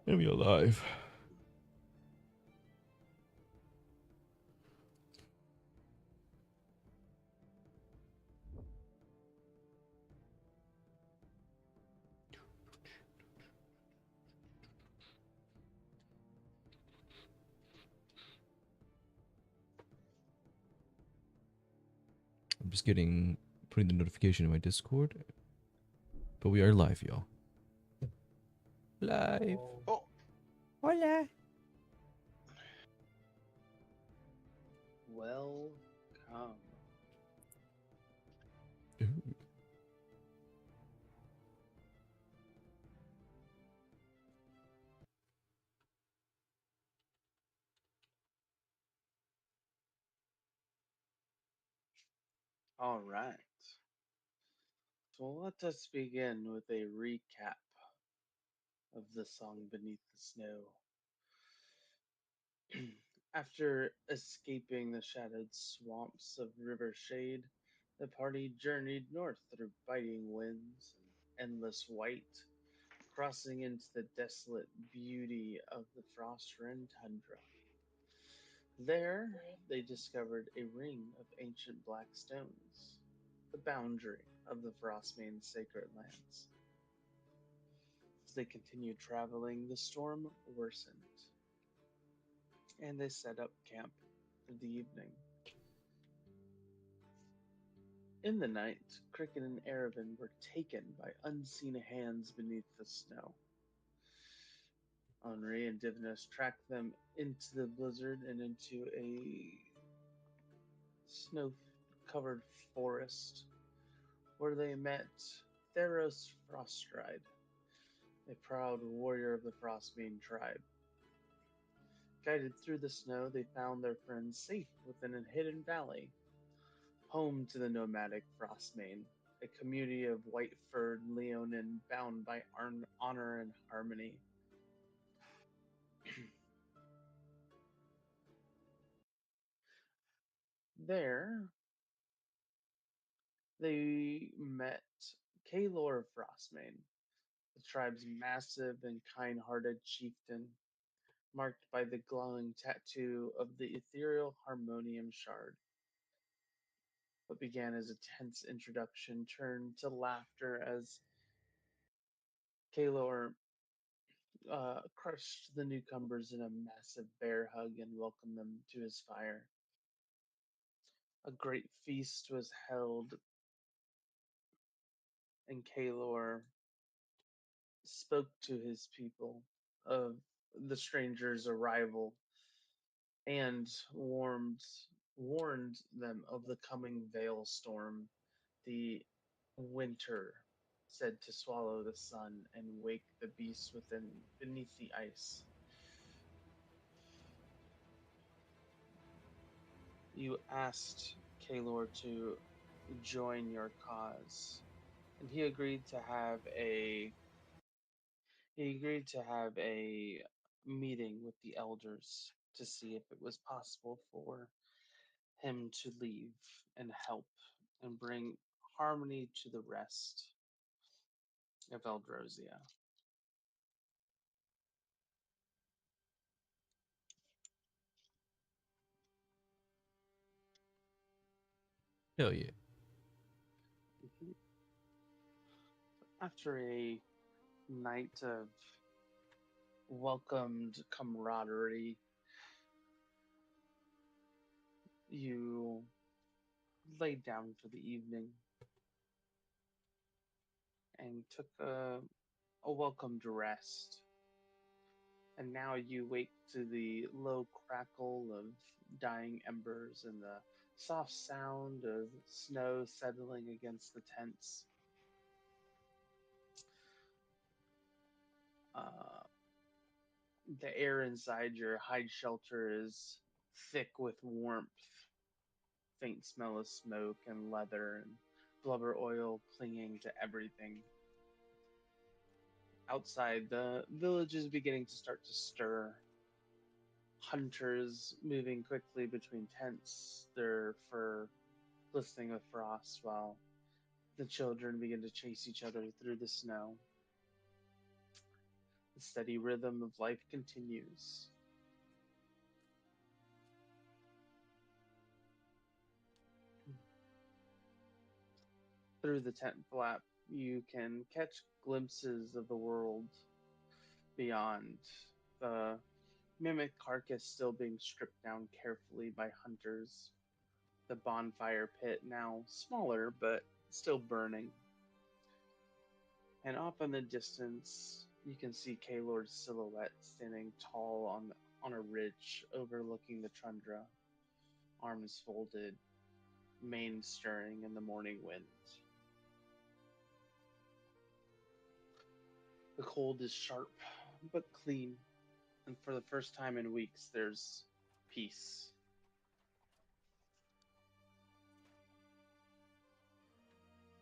Enemy alive. I'm just putting the notification in my Discord. But we are live, y'all. Live. Oh, Hola. welcome. Ooh. All right. So let us begin with a recap of the song Beneath the Snow. After escaping the shadowed swamps of River Shade, the party journeyed north through biting winds and endless white, crossing into the desolate beauty of the frost-rend tundra. There, they discovered a ring of ancient black stones, the boundary of the Frostmane's sacred lands. As they continued traveling, the storm worsened, and they set up camp for the evening. In the night, Cricket and Erevan were taken by unseen hands beneath the snow. Henri and Divinos tracked them into the blizzard and into a snow-covered forest, where they met Theros Frostride, a proud warrior of the Frostbane tribe. Guided through the snow, they found their friends safe within a hidden valley, home to the nomadic Frostmane, a community of white-furred Leonin bound by honor and harmony. There, they met Kalor Frostmane, the tribe's massive and kind-hearted chieftain, marked by the glowing tattoo of the ethereal harmonium shard. What began as a tense introduction turned to laughter as Kalor crushed the newcomers in a massive bear hug and welcomed them to his fire. A great feast was held, and Kalor spoke to his people of the stranger's arrival and warned them of the coming veil storm, the winter said to swallow the sun and wake the beasts within beneath the ice. You asked Kalor to join your cause, and he agreed to have a meeting with the elders to see if it was possible for him to leave and help and bring harmony to the rest of Eldrosia. Hell yeah. After a night of welcomed camaraderie, you laid down for the evening and took a welcomed rest. And now you wake to the low crackle of dying embers and the soft sound of snow settling against the tents. Uh, the air inside your hide shelter is thick with warmth, faint smell of smoke and leather and blubber oil clinging to everything. Outside, the village is beginning to start to stir. Hunters moving quickly between tents, their fur glistening with frost, while the children begin to chase each other through the snow. The steady rhythm of life continues. Through the tent flap, you can catch glimpses of the world beyond. The mimic carcass still being stripped down carefully by hunters. The bonfire pit now smaller but still burning. And off in the distance, you can see Kalor's silhouette standing tall on a ridge overlooking the tundra, arms folded, mane stirring in the morning wind. The cold is sharp but clean, and for the first time in weeks, there's peace.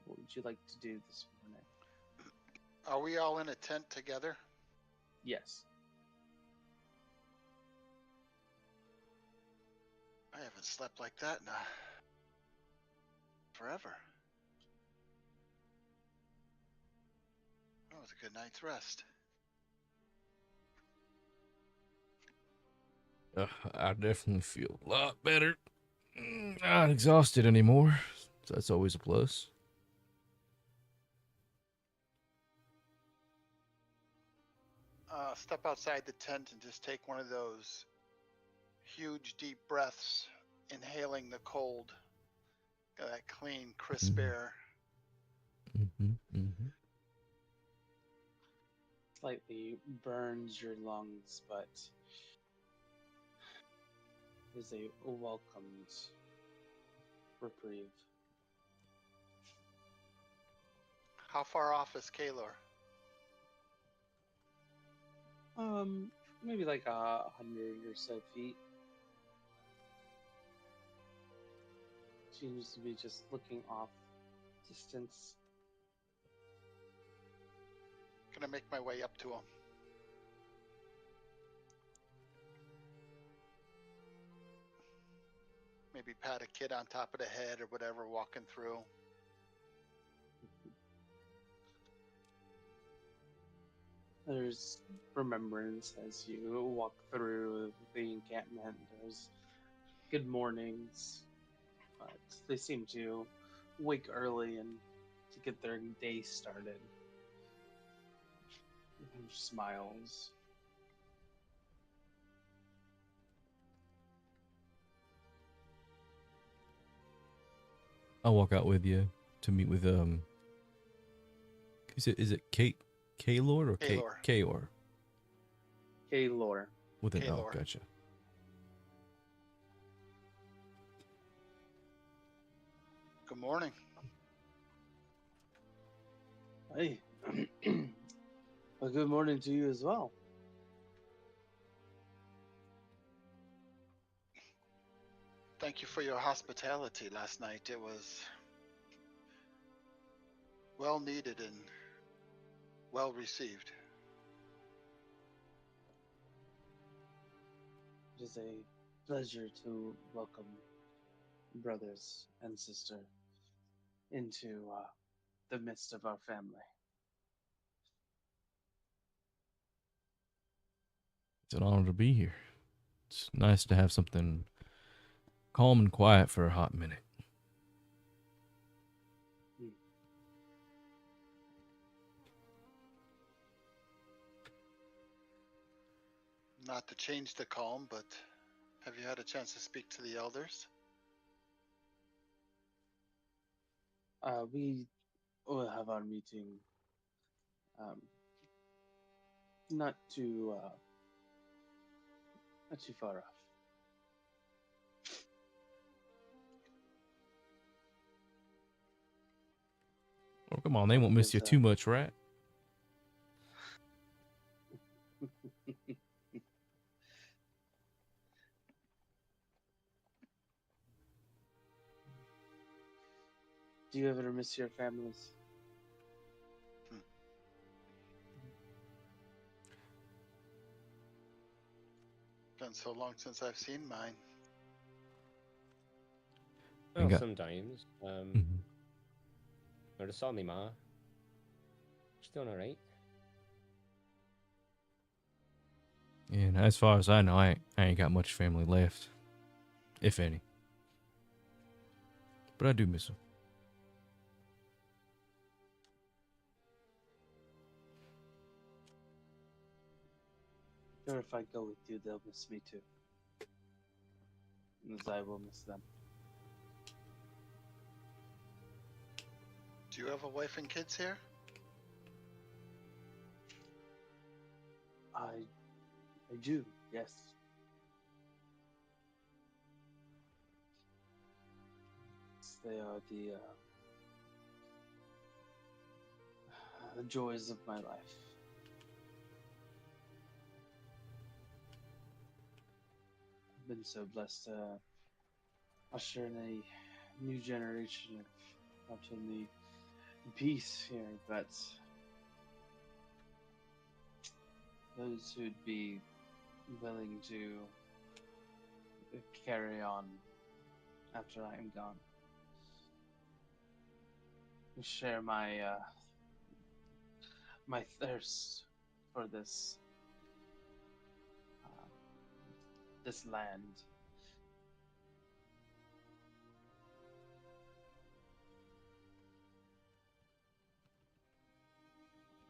What would you like to do this morning? Are we all in a tent together? Yes. I haven't slept like that in forever. That was a good night's rest. I definitely feel a lot better. Not exhausted anymore. So that's always a plus. Step outside the tent and just take one of those huge deep breaths, inhaling the cold, that clean, crisp air. Slightly burns your lungs, but is a welcomed reprieve. How far off is Kalor? Maybe like 100 or so feet. Seems to be just looking off distance. Gonna make my way up to him. Maybe pat a kid on top of the head or whatever, walking through. There's remembrance as you walk through the encampment. There's good mornings, but they seem to wake early and to get their day started. Smiles. I'll walk out with you to meet with Is it Kate Kalor or Kalor. Kaor? Kalor. With an L, Kalor. gotcha. Good morning. Hey. Well, good morning to you as well. Thank you for your hospitality last night. It was well needed and well received. It is a pleasure to welcome brothers and sister into the midst of our family. It's an honor to be here. It's nice to have something calm and quiet for a hot minute. Not to change the calm, but have you had a chance to speak to the elders? We will have our meeting not too far off. Oh, come on, they won't miss you too much, right? Do you ever miss your families? Been so long since I've seen mine. Well, sometimes. I just saw me ma. She's doing alright. And as far as I know, I ain't got much family left, if any. But I do miss them. Sure, if I go with you, they'll miss me too. As I will miss them. Do you have a wife and kids here? I do, yes. They are the joys of my life. I've been so blessed to usher in a new generation of not only peace here, but those who'd be willing to carry on after I am gone. Share my my thirst for this this land.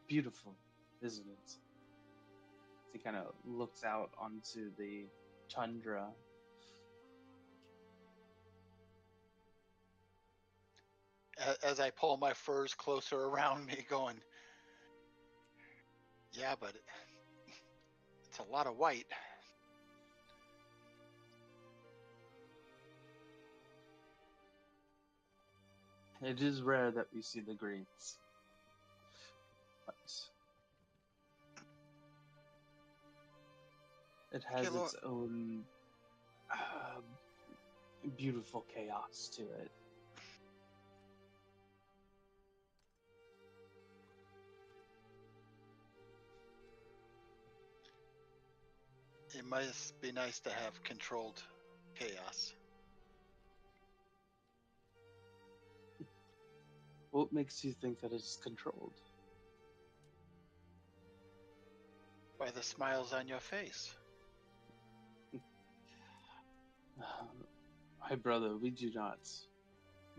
Beautiful, isn't it? He kind of looks out onto the tundra. As I pull my furs closer around me, going, yeah, but it's a lot of white. It is rare that we see the greens. But it has Okay, its own beautiful chaos to it. It must be nice to have controlled chaos. What makes you think that it is controlled? By the smiles on your face. My brother, we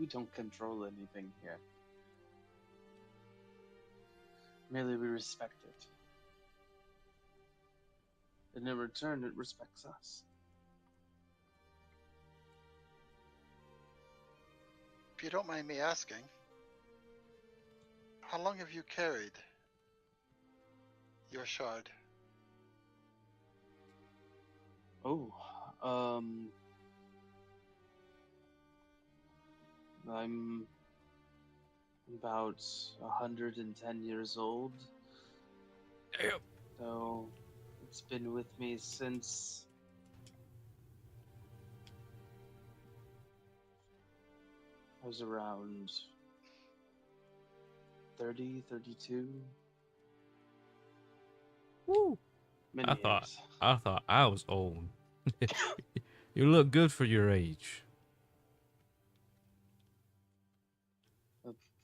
don't control anything here. Merely we respect it. And in return, it respects us. If you don't mind me asking, how long have you carried your shard? Oh, I'm about 110 years old. Damn. So it's been with me since I was around 30, 32. Woo! Many I thought years. I was old. You look good for your age.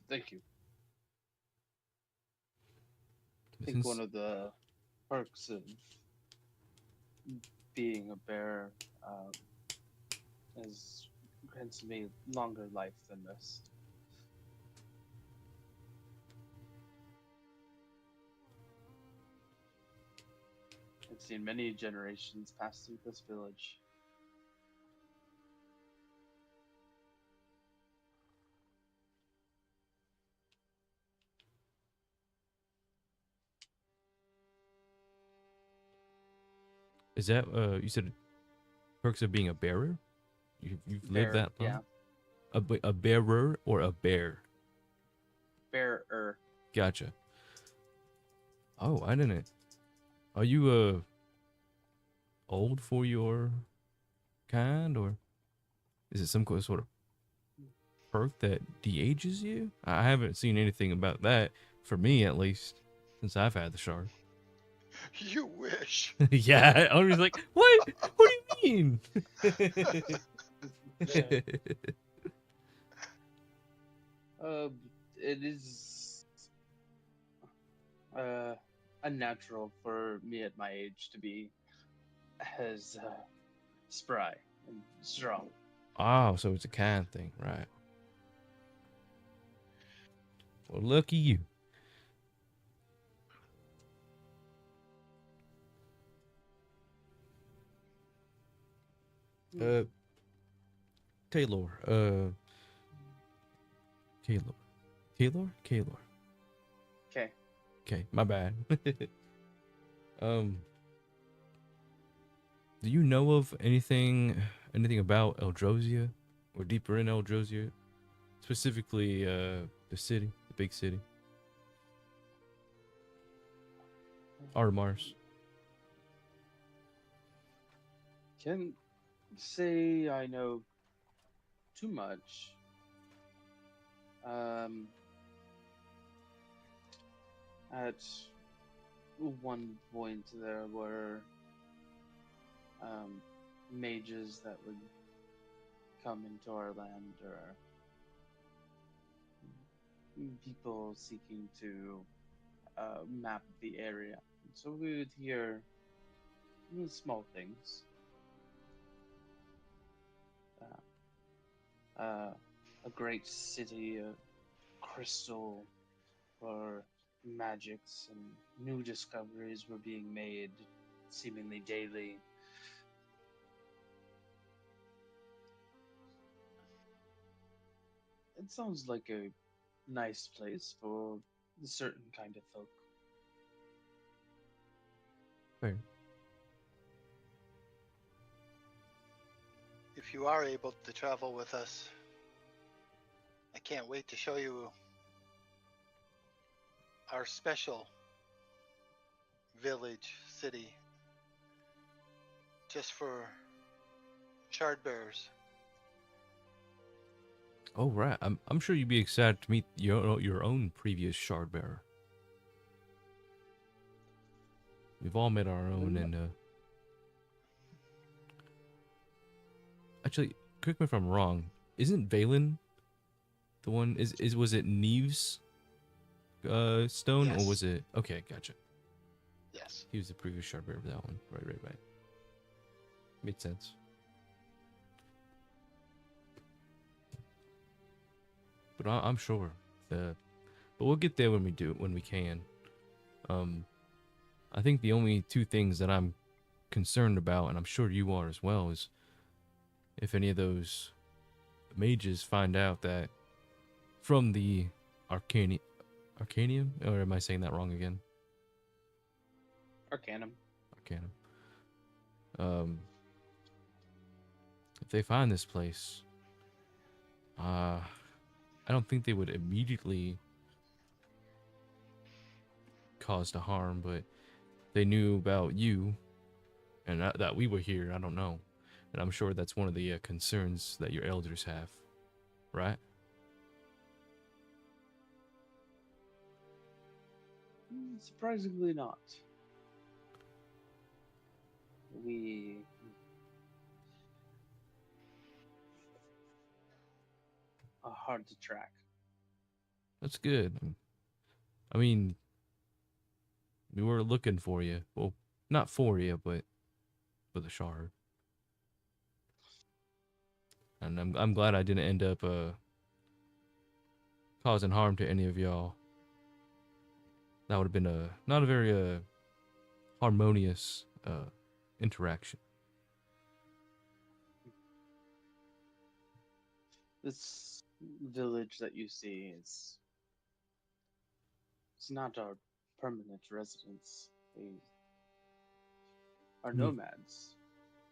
Thank you. I think Since- one of the perks of being a bear is grants me longer life than most. I've seen many generations pass through this village. Is that you said perks of being a bearer? You've lived Bear, that long? yeah. A bearer or a bear? Bearer. Gotcha. Oh, I didn't. Are you old for your kind, or is it some sort of perk that de-ages you? I haven't seen anything about that, for me at least, since I've had the shard. You wish. Yeah, I was like, what? What do you mean? It is unnatural for me at my age to be as spry and strong. Oh, so it's a kind thing, right? Well, lucky you. Uh, Taylor. Taylor. Taylor. Okay. Okay, my bad. Do you know of anything about Eldrosia or deeper in Eldrosia, specifically the city, the big city, Mars? Can't say I know too much. At one point, there were mages that would come into our land, or people seeking to map the area. So we would hear small things. A great city of crystal or magics, and new discoveries were being made seemingly daily. It sounds like a nice place for a certain kind of folk. Fair. If you are able to travel with us, I can't wait to show you our special village, city, just for shard bearers. Oh right, I'm sure you'd be excited to meet your own previous shard bearer. We've all met our own, and actually, correct me if I'm wrong. Isn't Valen the one? Was it Niamh's stone, or Yes. was it? Okay, gotcha. Yes. He was the previous shard bearer of that one. Right. Made sense. But I'm sure that, but we'll get there when we can. I think the only two things that I'm concerned about, and I'm sure you are as well, is if any of those mages find out that from the Arcanium, or am I saying that wrong again? Arcanum. If they find this place, I don't think they would immediately cause to harm, but they knew about you and that we were here. I don't know, and I'm sure that's one of the concerns that your elders have, right? Surprisingly not. We are hard to track. That's good. I mean, we were looking for you. Well, not for you, but for the shard. And I'm glad I didn't end up causing harm to any of y'all. That would have been not a very harmonious interaction. This village that you see is it's not our permanent residence. We are nomads.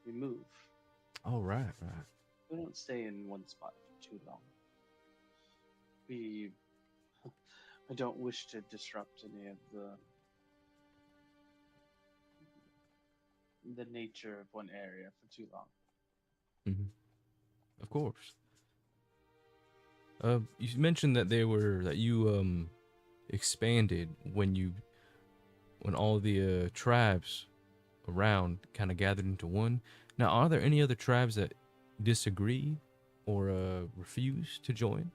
We move. Oh, right. We don't stay in one spot for too long. I don't wish to disrupt any of the nature of one area for too long. Mm-hmm. Of course. You mentioned that you expanded when all the tribes around kind of gathered into one. Now, are there any other tribes that disagree or refuse to join?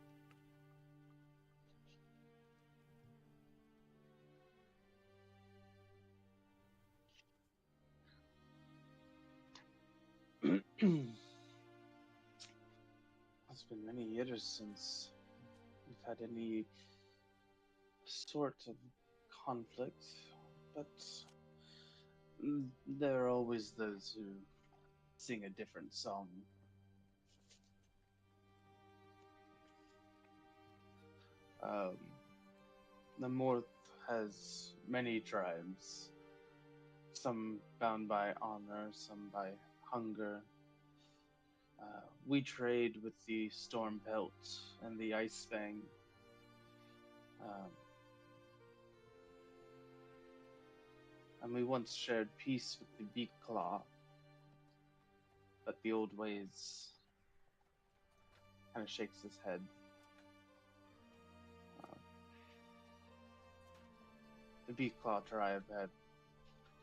It's been many years since we've had any sort of conflict, but there are always those who sing a different song. The North has many tribes, some bound by honor, some by hunger. We trade with the Stormpelt and the Icefang. And we once shared peace with the Beakclaw, but the old ways kind of shakes his head. The Beakclaw tribe had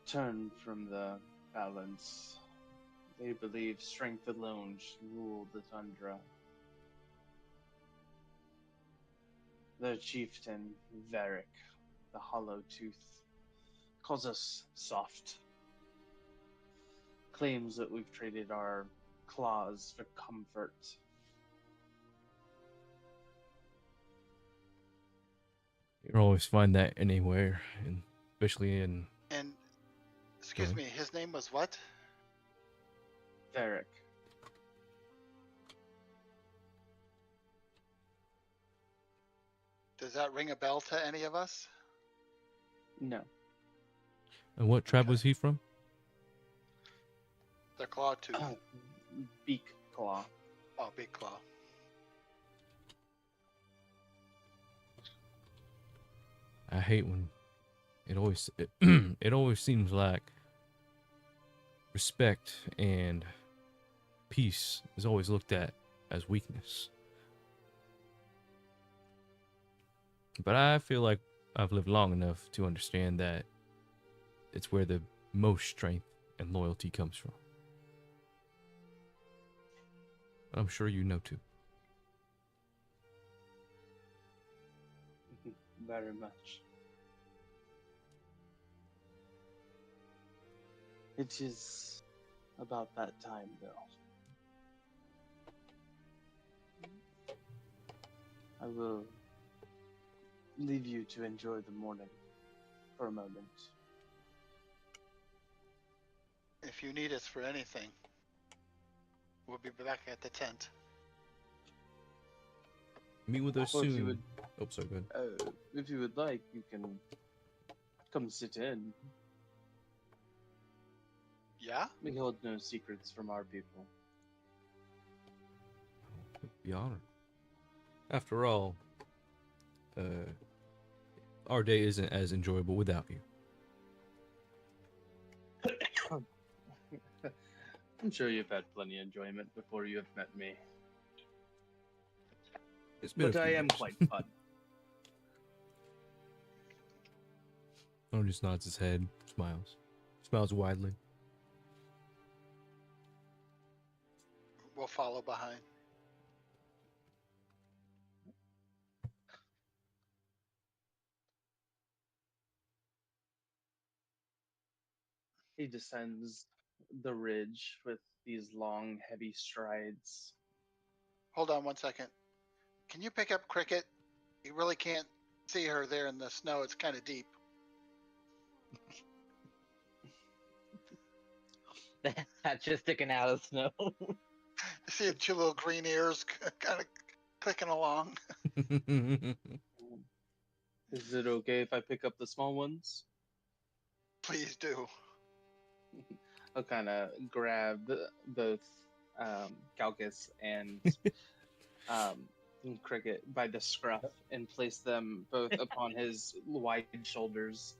turned from the balance. They believe strength alone should rule the tundra. Their chieftain, Varric, the Hollow Tooth, calls us soft. Claims that we've traded our claws for comfort. You don't always find that anywhere, and especially in. And, excuse me, his name was what? Varric. Does that ring a bell to any of us? No. And what tribe Okay. was he from? The Claw Tooth. Beakclaw. Oh, Big Claw. I hate when it always seems like respect and peace is always looked at as weakness. But I feel like I've lived long enough to understand that it's where the most strength and loyalty comes from. I'm sure you know too. Very much. It is about that time, though. I will leave you to enjoy the morning for a moment. If you need us for anything, we'll be back at the tent. Meet with us Or if you soon. would- Oh, sorry, go ahead. If you would like, you can come sit in. Yeah? We hold no secrets from our people. Be honored. After all, our day isn't as enjoyable without you. I'm sure you've had plenty of enjoyment before you have met me. It's been But a I few am years. quite fun. Thorn just nods his head, smiles widely. We'll follow behind. He descends the ridge with these long, heavy strides. Hold on 1 second. Can you pick up Cricket? You really can't see her there in the snow. It's kind of deep. That's just sticking out of the snow. You see her two little green ears kind of clicking along. Is it okay if I pick up the small ones? Please do. I'll kind of grab both Calcus and Cricket by the scruff and place them both upon his wide shoulders.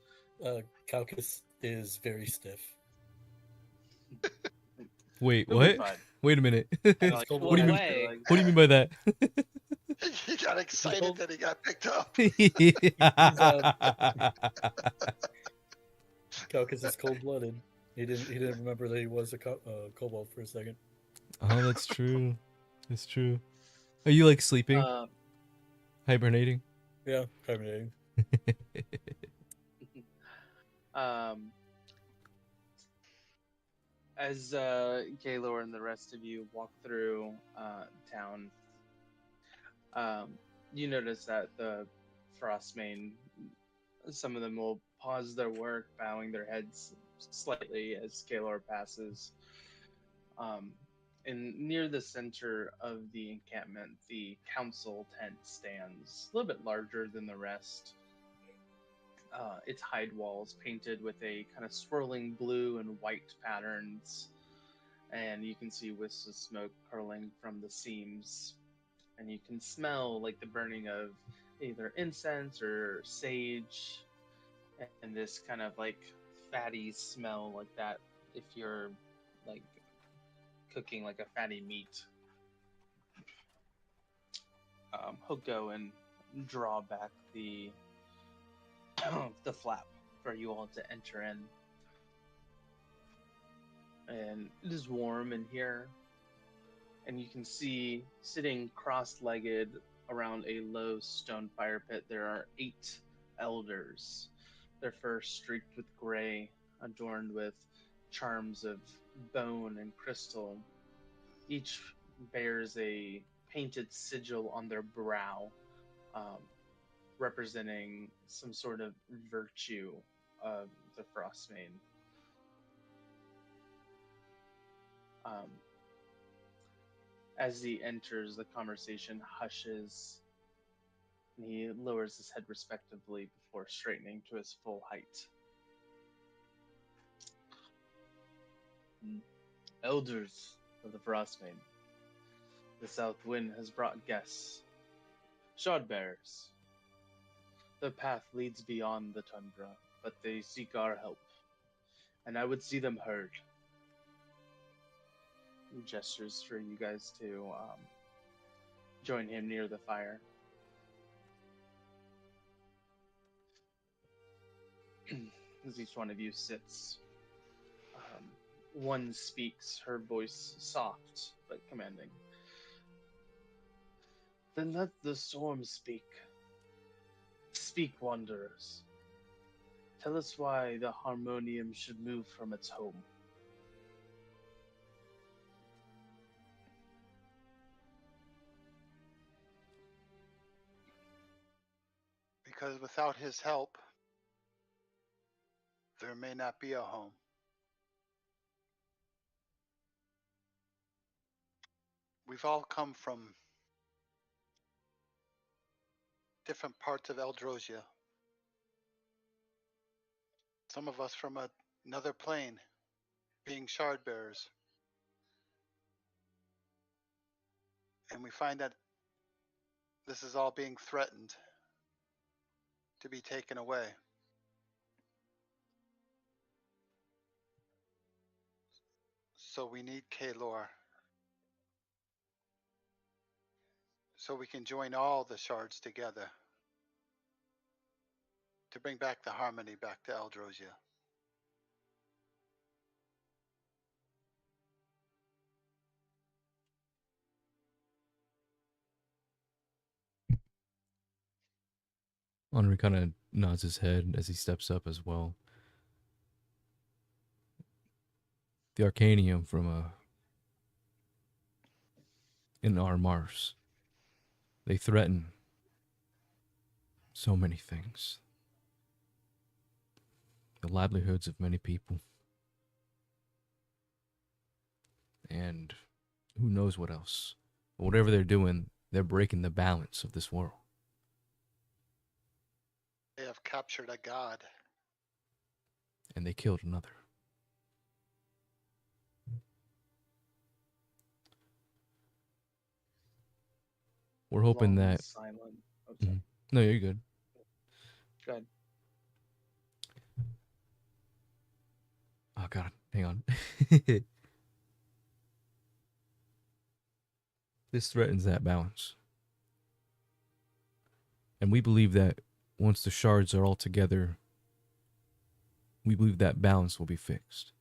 Calcus is very stiff. Wait, He'll be what? fine. Wait a minute. And, like, What do you mean- way? like, What do you mean by that? He got excited that he got picked up. Calcus is cold-blooded. He didn't remember that he was a kobold for a second. Oh, that's true. That's true. Are you like sleeping? Hibernating? Yeah, hibernating. As Gaylor and the rest of you walk through town, you notice that the Frostmain, some of them will pause their work, bowing their heads slightly as Gaylor passes. And near the center of the encampment, the council tent stands, a little bit larger than the rest. Its hide walls painted with a kind of swirling blue and white patterns, and you can see wisps of smoke curling from the seams, and you can smell like the burning of either incense or sage, and this kind of like fatty smell like that if you're like cooking like a fatty meat. He'll go and draw back the the flap for you all to enter in. And it is warm in here, and you can see sitting cross-legged around a low stone fire pit there are 8 elders, their fur streaked with gray, adorned with charms of bone and crystal. Each bears a painted sigil on their brow, representing some sort of virtue of the Frostmain. As he enters, the conversation hushes, and he lowers his head respectively before straightening to his full height. Elders of the Frostmain, the south wind has brought guests, shardbearers. Their path leads beyond the tundra, but they seek our help, and I would see them heard. He gestures for you guys to join him near the fire. As each one of you sits, one speaks, her voice soft but commanding. Then let the storm speak. Speak, wanderers. Tell us why the harmonium should move from its home. Because without his help, there may not be a home. We've all come from different parts of Eldrosia. Some of us from another plane, being shard bearers. And we find that this is all being threatened to be taken away. So we need Kaelor. So we can join all the shards together to bring back the harmony back to Eldrosia. Henri kind of nods his head as he steps up as well. The Arcanium from in our Mars. They threaten so many things. The livelihoods of many people. And who knows what else. But whatever they're doing, they're breaking the balance of this world. They have captured a god. And they killed another. We're hoping Long, that... silent. Oh, sorry. No, you're good. Go ahead. Oh, God. Hang on. This threatens that balance. And we believe that once the shards are all together, we believe that balance will be fixed.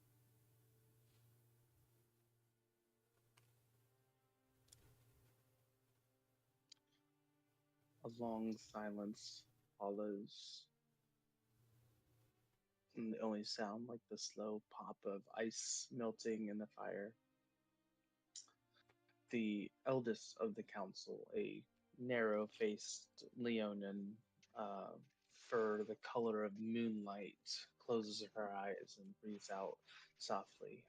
A long silence follows. And they only sound like the slow pop of ice melting in the fire. The eldest of the council, a narrow faced Leonin, uh, fur the color of moonlight, closes her eyes and breathes out softly.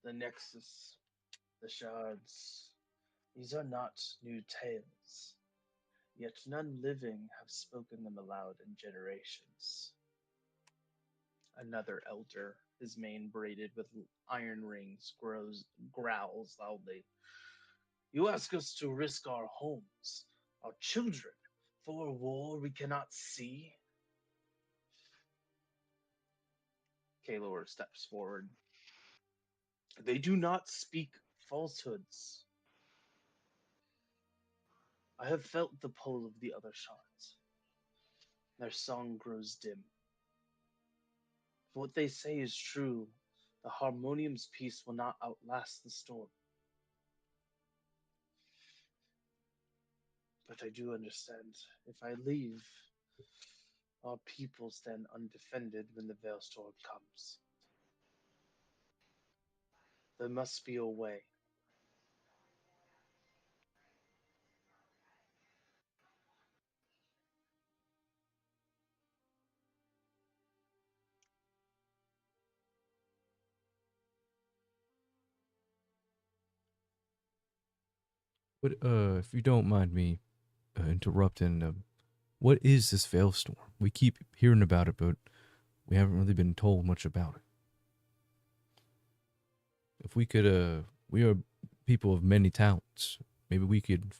The nexus, the shards, these are not new tales, yet none living have spoken them aloud in generations. Another elder, his mane braided with iron rings, growls loudly. You ask us to risk our homes, our children, for a war we cannot see? Kalor steps forward. They do not speak falsehoods. I have felt the pull of the other shards. Their song grows dim. If what they say is true, the Harmonium's peace will not outlast the storm. But I do understand. If I leave, our people stand undefended when the Veilstorm comes. There must be a way. But if you don't mind me interrupting, what is this Veilstorm? We keep hearing about it, but we haven't really been told much about it. If we could, we are people of many talents. Maybe we could,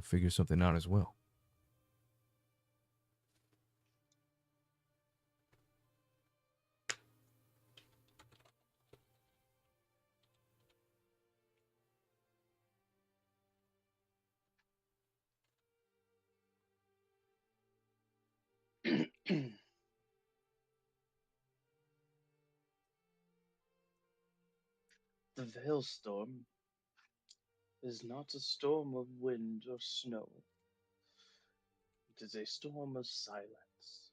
figure something out as well. The Veilstorm is not a storm of wind or snow. It is a storm of silence.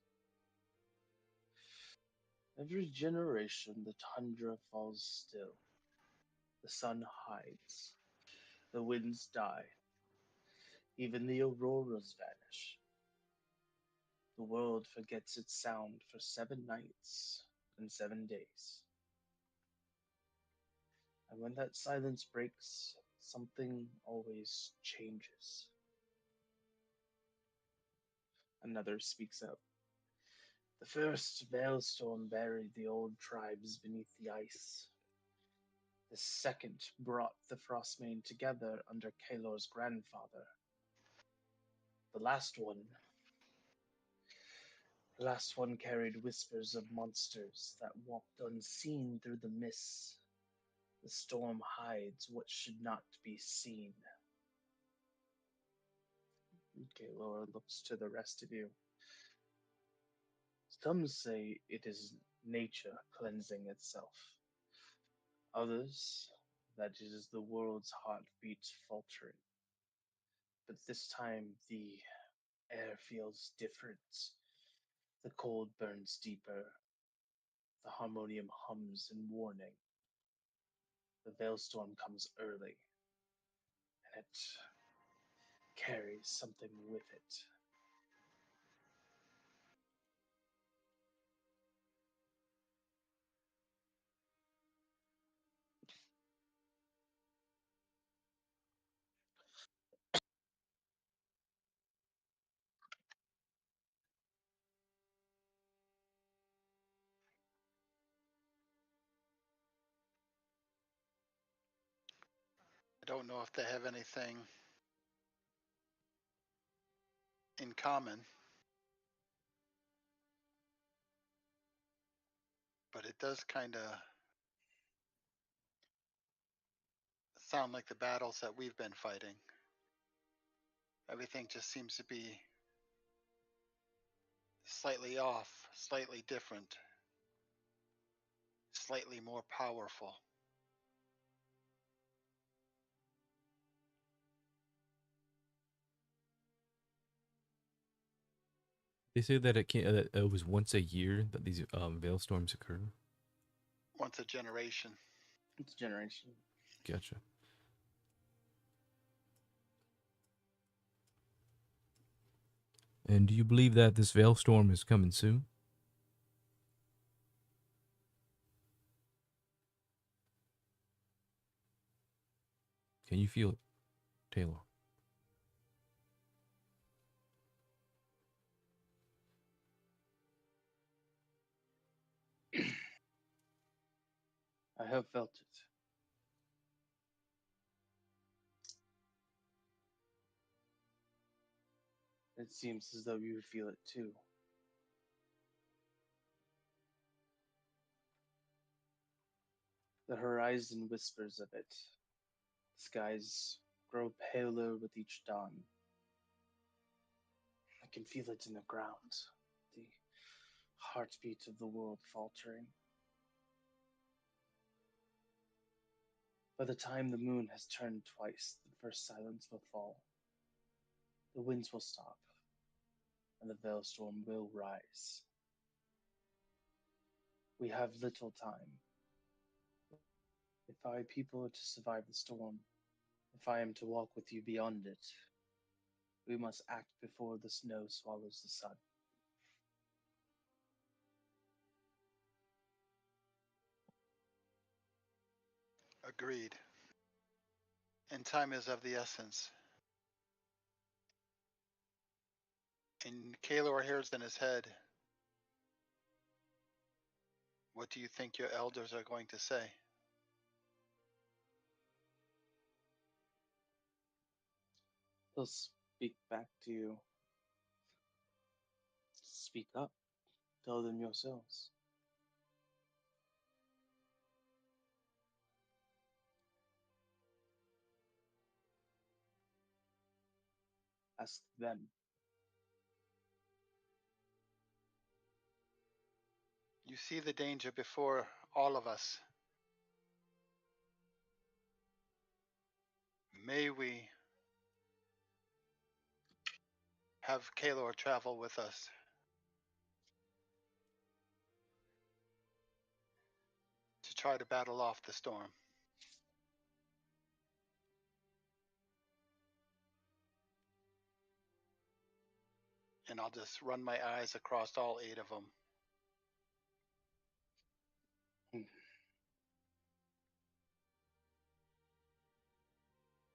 Every generation the tundra falls still. The sun hides. The winds die. Even the auroras vanish. The world forgets its sound for 7 nights and 7 days. And when that silence breaks, something always changes. Another speaks up. The first Veilstorm buried the old tribes beneath the ice. The second brought the Frostveil together under Kalor's grandfather. The last one carried whispers of monsters that walked unseen through the mists. The storm hides what should not be seen. Kalor looks to the rest of you. Some say it is nature cleansing itself. Others, that it is the world's heartbeat faltering. But this time the air feels different. The cold burns deeper. The harmonium hums in warning. The Veilstorm comes early, and it carries something with it. I don't know if they have anything in common, but it does kind of sound like the battles that we've been fighting. Everything just seems to be slightly off, slightly different, slightly more powerful. They say that that it was once a year that these veil storms occur. Once a generation. It's a generation. Gotcha. And do you believe that this veil storm is coming soon? Can you feel it, Taylor? I have felt it. It seems as though you feel it too. The horizon whispers of it. Skies grow paler with each dawn. I can feel it in the ground, the heartbeat of the world faltering. By the time the moon has turned twice, the first silence will fall. The winds will stop, and the veil storm will rise. We have little time. If our people are to survive the storm, if I am to walk with you beyond it, we must act before the snow swallows the sun. Agreed. And time is of the essence. And Kalor hears in his head, what do you think your elders are going to say? They'll speak back to you. Speak up. Tell them yourselves. Ask them. You see the danger before all of us. May we have Kalor travel with us. To try to battle off the storm. And I'll just run my eyes across all 8 of them.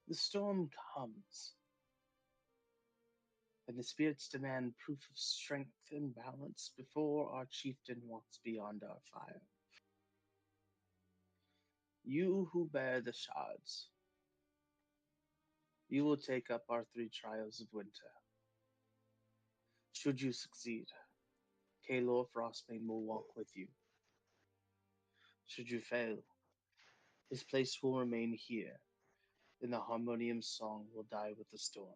The storm comes, and the spirits demand proof of strength and balance before our chieftain walks beyond our fire. You who bear the shards, you will take up our 3 trials of winter. Should you succeed, Kalor Frostveil will walk with you. Should you fail, his place will remain here, and the harmonium song will die with the storm.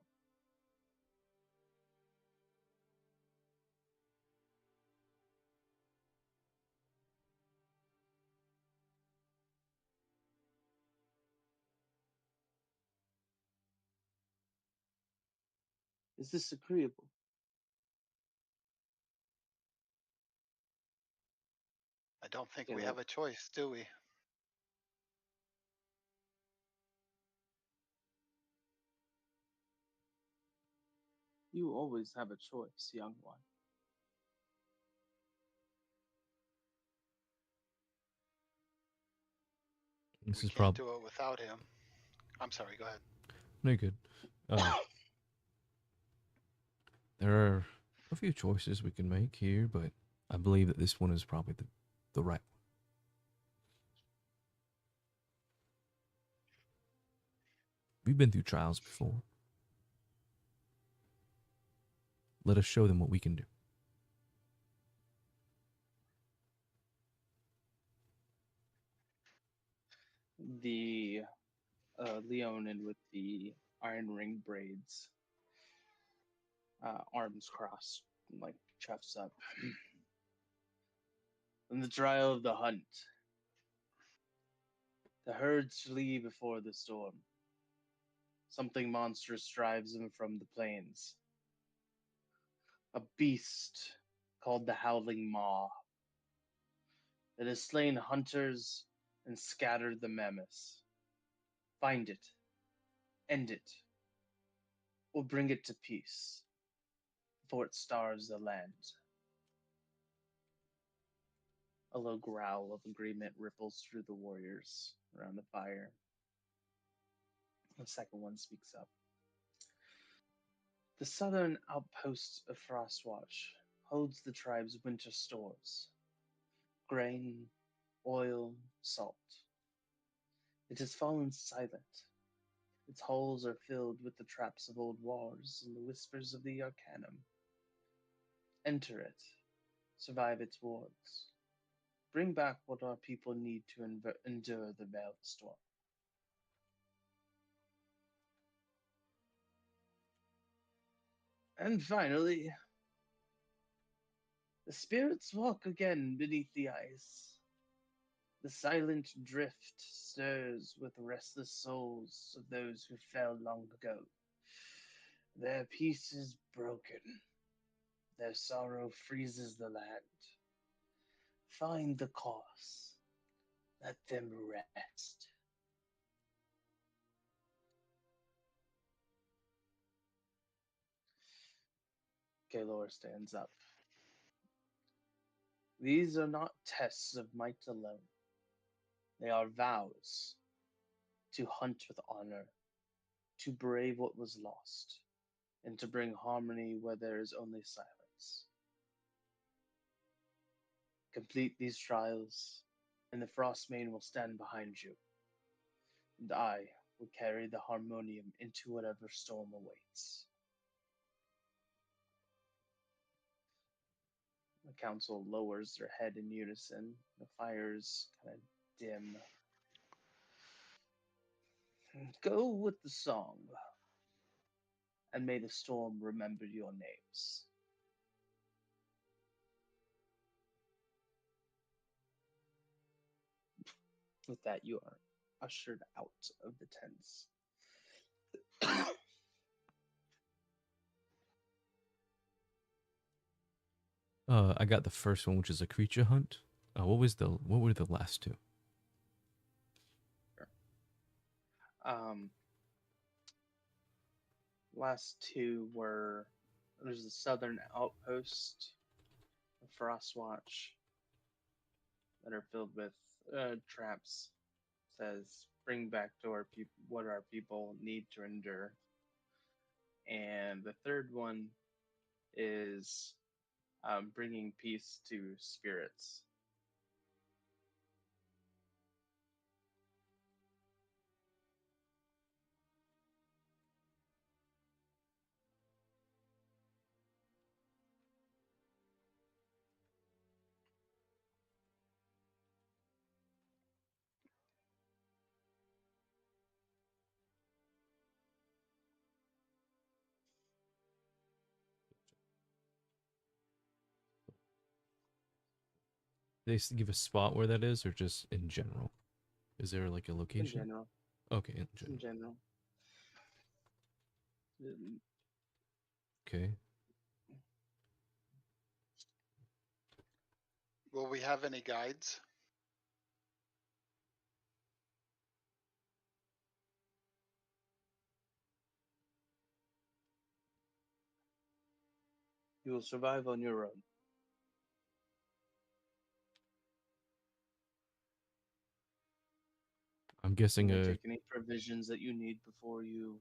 Is this agreeable? I don't think Yeah, we have a choice, do we? You always have a choice, young one. This We is can't probably do it without him. I'm sorry, go ahead. no good. There are a few choices we can make here, but I believe that this one is probably the right one. We've been through trials before. Let us show them what we can do. The Leonin with the iron ring braids, arms crossed, like chuffs up. In the trial of the hunt, the herds flee before the storm. Something monstrous drives them from the plains. A beast called the Howling Maw that has slain hunters and scattered the mammoths. Find it, end it, or bring it to peace before it starves the land. A low growl of agreement ripples through the warriors around the fire. The second one speaks up. The southern outpost of Frostwatch holds the tribe's winter stores: grain, oil, salt. It has fallen silent. Its halls are filled with the traps of old wars and the whispers of the Arcanum. Enter it, survive its wars. Bring back what our people need to endure the Maelstrom. And finally, the spirits walk again beneath the ice. The silent drift stirs with restless souls of those who fell long ago. Their peace is broken. Their sorrow freezes the land. Find the cause. Let them rest. Kaelor stands up. These are not tests of might alone. They are vows to hunt with honor, to brave what was lost, and to bring harmony where there is only silence. Complete these trials, and the Frostmane will stand behind you, and I will carry the harmonium into whatever storm awaits. The council lowers their head in unison. The fires kind of dim. Go with the song, and may the storm remember your names. With that, you are ushered out of the tents. I got the first one, which is a creature hunt. What were the last two? Last two were, there's the southern outpost of Frostwatch that are filled with traps. Says, bring back to our people what our people need to endure. And the third one is bringing peace to spirits. They give a spot where that is, or just in general? Is there like a In location? general. Okay, in In general. general. Okay. Will we have any guides? You will survive on your own. I'm guessing You may take any provisions that you need before you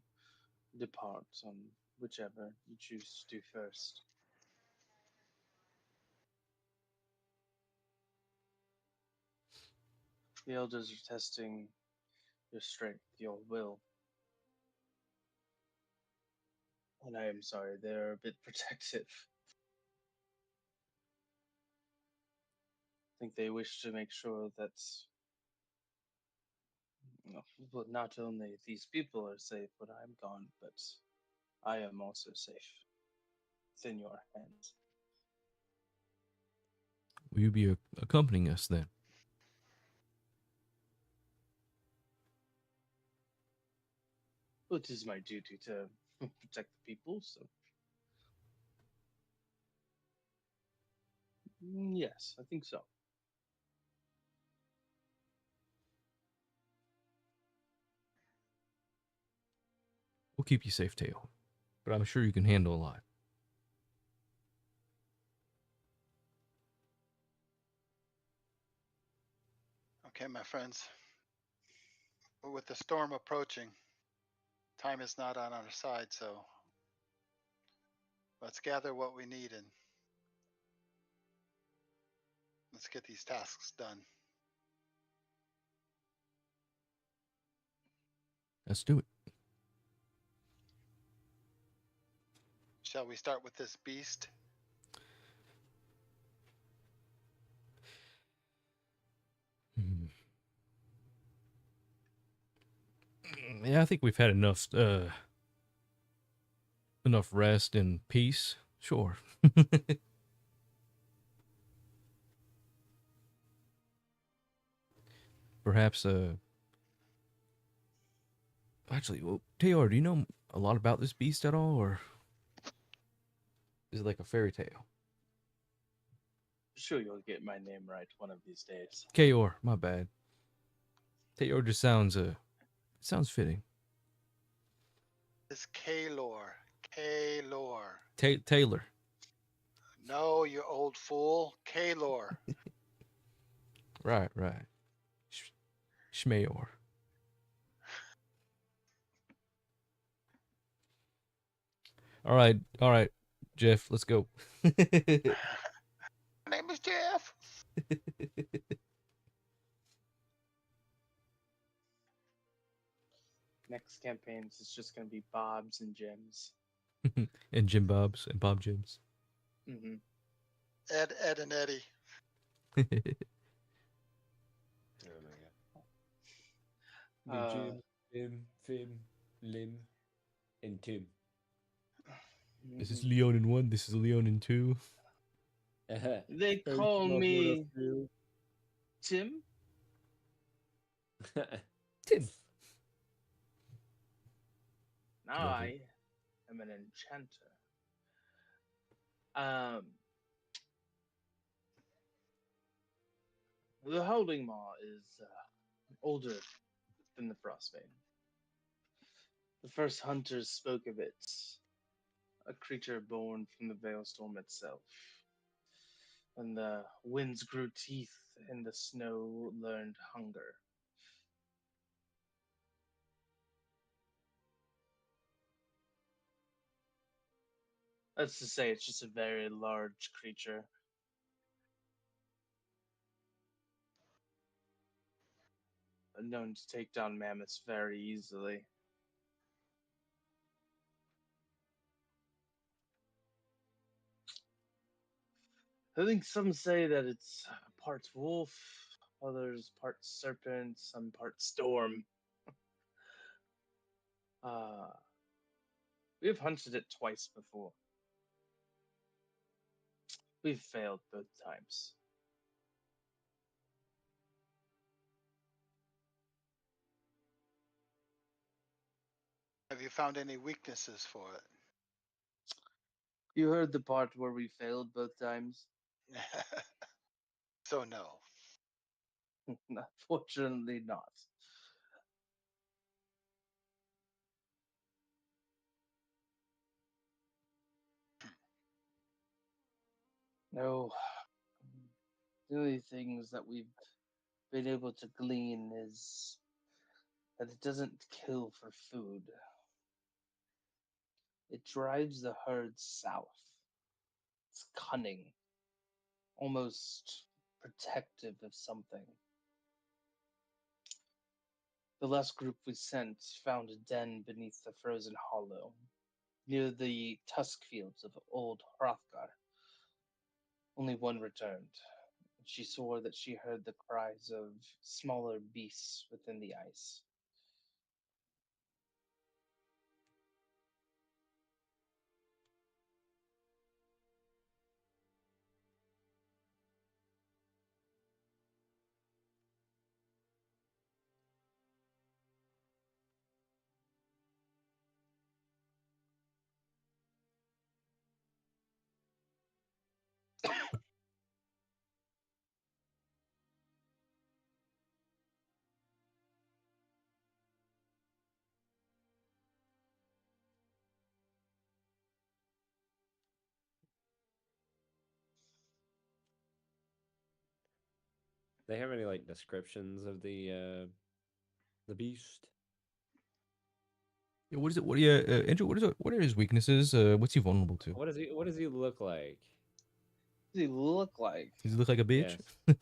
depart on whichever you choose to do first. The elders are testing your strength, your will. And I am sorry, they're a bit protective. I think they wish to make sure that well, not only these people are safe when I'm gone, but I am also safe. It's in your hands. will you be accompanying us then? Well, it is my duty to protect the people, so Yes, I think so. We'll keep you safe, Tail. But I'm sure you can handle a lot. Okay, my friends. With the storm approaching, time is not on our side, so let's gather what we need and let's get these tasks done. Let's do it. Shall we start with this beast? Yeah, I think we've had enough rest and peace. Sure. Perhaps actually, well, Taylor, do you know a lot about this beast at all, or is it like a fairy tale? Sure, you'll get my name right one of these days. Kayor, my bad. Taylor just sounds fitting. It's Kalor. Kalor. Taylor. No, you old fool. Kalor. Right. Shmayor. All right, Jeff, let's go. My name is Jeff. Next campaigns, it's just going to be Bobs and Jims. And Jim Bob's and Bob Jim's. Mm-hmm. Ed, and Eddie. Oh my god. Uh, Jim, Fim, Lim, and Tim. This is Leon in 1, this is Leon in 2. They call me Tim. Tim. Now Love I am an enchanter. The Holding Maw is older than the Frostveil. The first hunters spoke of it, a creature born from the Veilstorm itself. When the winds grew teeth and the snow learned hunger. That's to say, it's just a very large creature. Known to take down mammoths very easily. I think some say that it's parts wolf, others parts serpent, some parts storm. We have hunted it twice before. We've failed both times. Have you found any weaknesses for it? You heard the part where we failed both times? So no. Unfortunately not. No. The only things that we've been able to glean is that it doesn't kill for food. It drives the herd south. It's cunning, almost protective of something. The last group we sent found a den beneath the frozen hollow, near the tusk fields of old Hrothgar. Only one returned. She swore that she heard the cries of smaller beasts within the ice. They have any like descriptions of the beast? Yeah, what is it? What do you, Andrew? What is it? What are his weaknesses? What's he vulnerable to? What does he look like? What does he look like? Does he look like a bitch? Yes.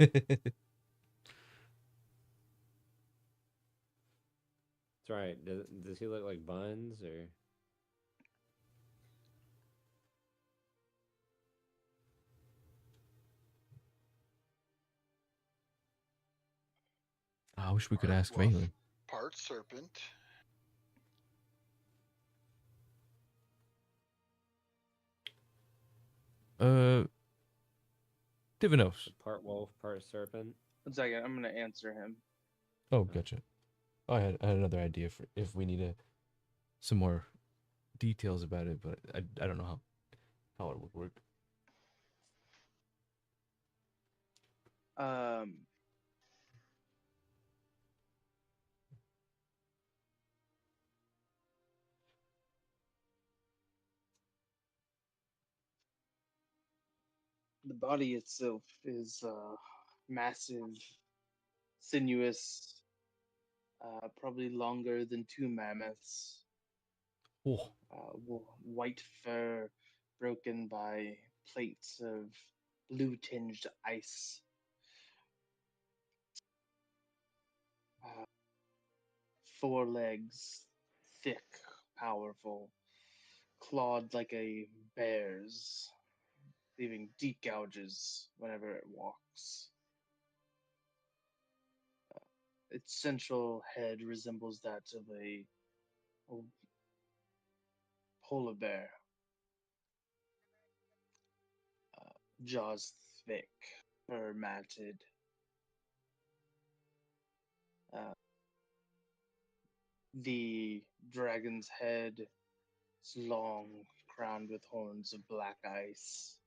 That's right. Does he look like Buns or? I wish we could Part ask wolf, Valen. part serpent. Divinos. Part wolf, part serpent. 1 second, I'm gonna answer him. Oh, gotcha. Oh, I had another idea for if we need some more details about it, but I don't know how it would work. The body itself is massive, sinuous, probably longer than 2 mammoths. Oh, White fur broken by plates of blue tinged ice. Uh, 4 legs, thick, powerful, clawed like a bear's, leaving deep gouges whenever it walks. Its central head resembles that of a polar bear. Jaws thick, fur matted. The dragon's head is long, crowned with horns of black ice,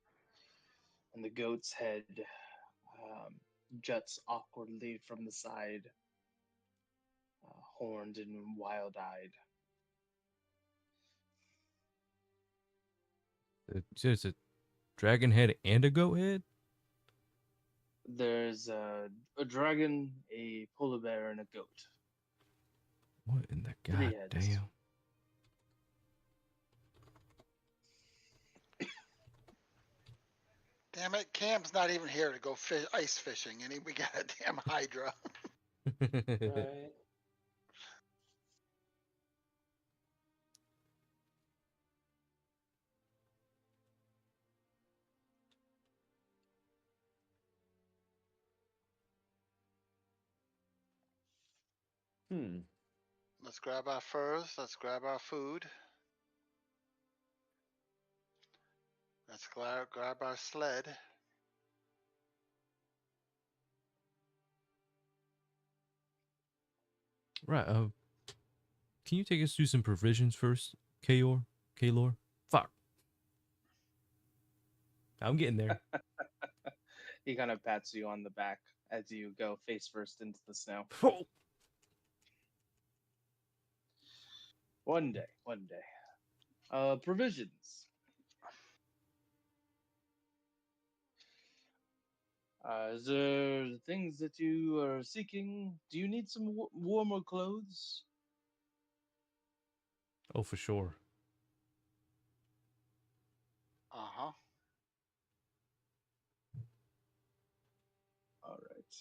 and the goat's head juts awkwardly from the side, horned and wild-eyed. it's a dragon head and a goat head. There's a dragon, a polar bear, and a goat. What in the 3 heads. goddamn? Damn it, Cam's not even here to go ice fishing, and we got a damn hydra. Right. Hmm. Let's grab our furs. Let's grab our food. Let's grab our sled. Right. Can you take us through some provisions first, Kayor? Kaylor? Fuck. I'm getting there. He kind of pats you on the back as you go face first into the snow. Oh. One day. Provisions. Is there things that you are seeking? Do you need some warmer clothes? Oh, for sure. Uh-huh. All right.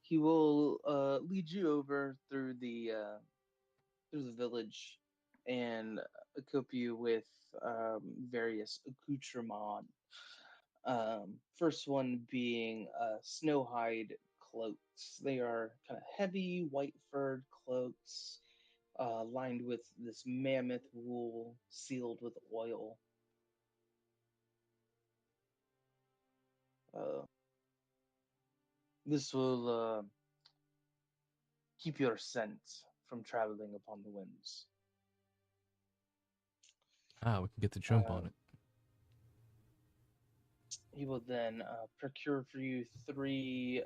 He will lead you over through the village and equip you with various accoutrements. First one being snow hide cloaks. They are kind of heavy, white furred cloaks lined with this mammoth wool sealed with oil. This will keep your scent from traveling upon the winds. Ah, we can get the jump on it. He will then procure for you 3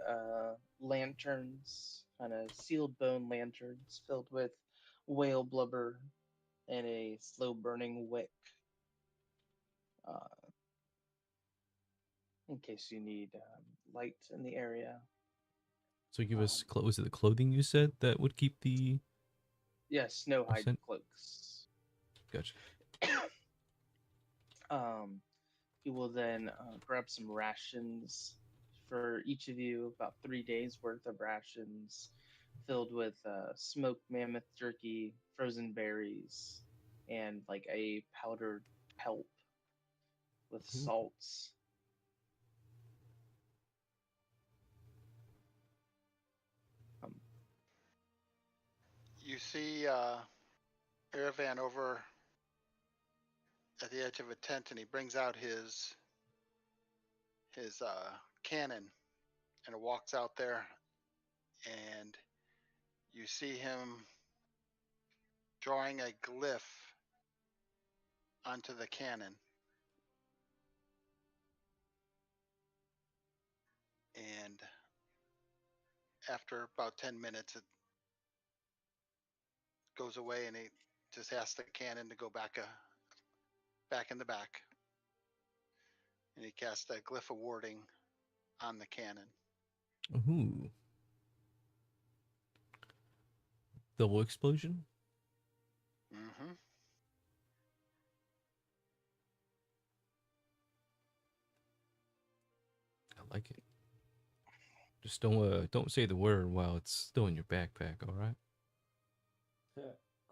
lanterns, kind of sealed bone lanterns filled with whale blubber and a slow burning wick uh, in case you need light in the area. So give us was it the clothing you said that would keep the Yeah, snow hide Percent? cloaks. Gotcha. You will then grab some rations for each of you, about 3 days worth of rations filled with smoked mammoth jerky, frozen berries, and like a powdered pulp with Ooh. salts. Um, You see Erevan over at the edge of a tent, and he brings out his cannon and walks out there, and you see him drawing a glyph onto the cannon. And after about 10 minutes, it goes away, and he just asks the cannon to go back in the back. And he casts a glyph of warding on the cannon. Ooh. Double explosion? Mm-hmm. I like it. Just don't say the word while it's still in your backpack, all right?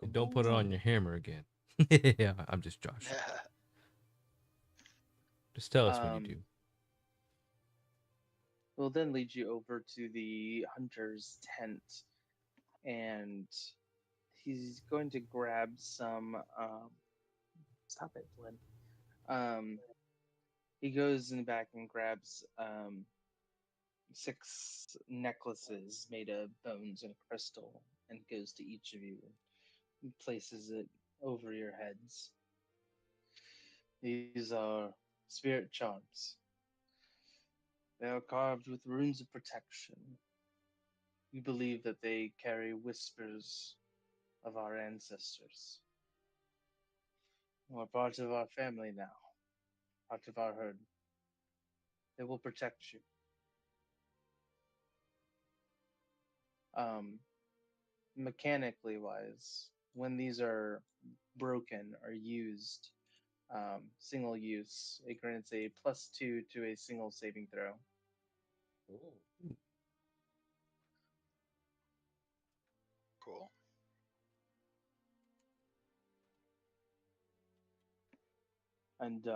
And don't put it on your hammer again. Yeah, I'm just Josh. Just tell us when you do. We'll then lead you over to the hunter's tent, and he's going to grab some. Stop it, Flynn. He goes in the back and grabs 6 necklaces made of bones and crystal, and goes to each of you and places it over your heads. These are spirit charms. They are carved with runes of protection. We believe that they carry whispers of our ancestors. You are part of our family now, part of our herd. They will protect you. Mechanically wise, when these are broken or used, single use, it grants a +2 to a single saving throw. Ooh. Cool. And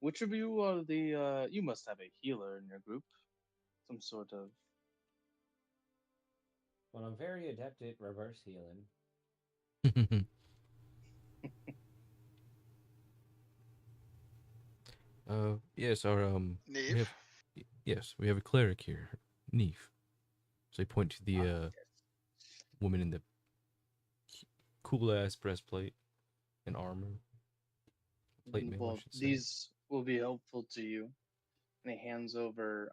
which of you are the? You must have a healer in your group, some sort of. Well, I'm very adept at reverse healing. Yes, our we Niamh? have yes, we have a cleric here, niamh. So I point to the woman in the cool ass breastplate and armor. Plate mail, I Well, should say. these will be helpful to you. And he hands over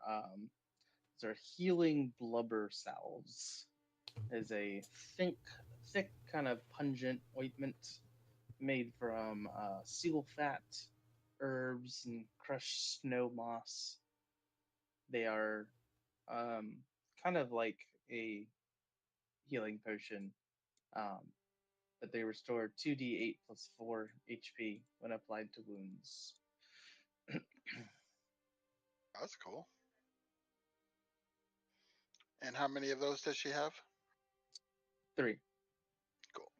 these are healing blubber salves. Is a thick kind of pungent ointment made from seal fat, herbs, and crushed snow moss. They are kind of like a healing potion, um, but they restore 2d8 plus 4 HP when applied to wounds. That's cool. And how many of those does she have? 3. Cool.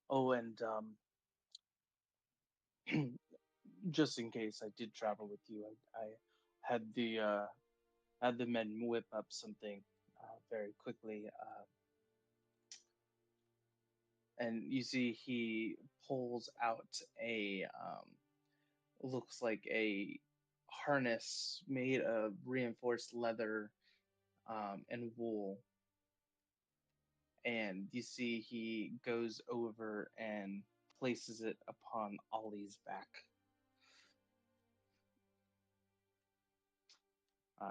Oh, and just in case I did travel with you, I had the men whip up something very quickly, and you see he pulls out a looks like a harness made of reinforced leather and wool, and you see he goes over and places it upon Ollie's back.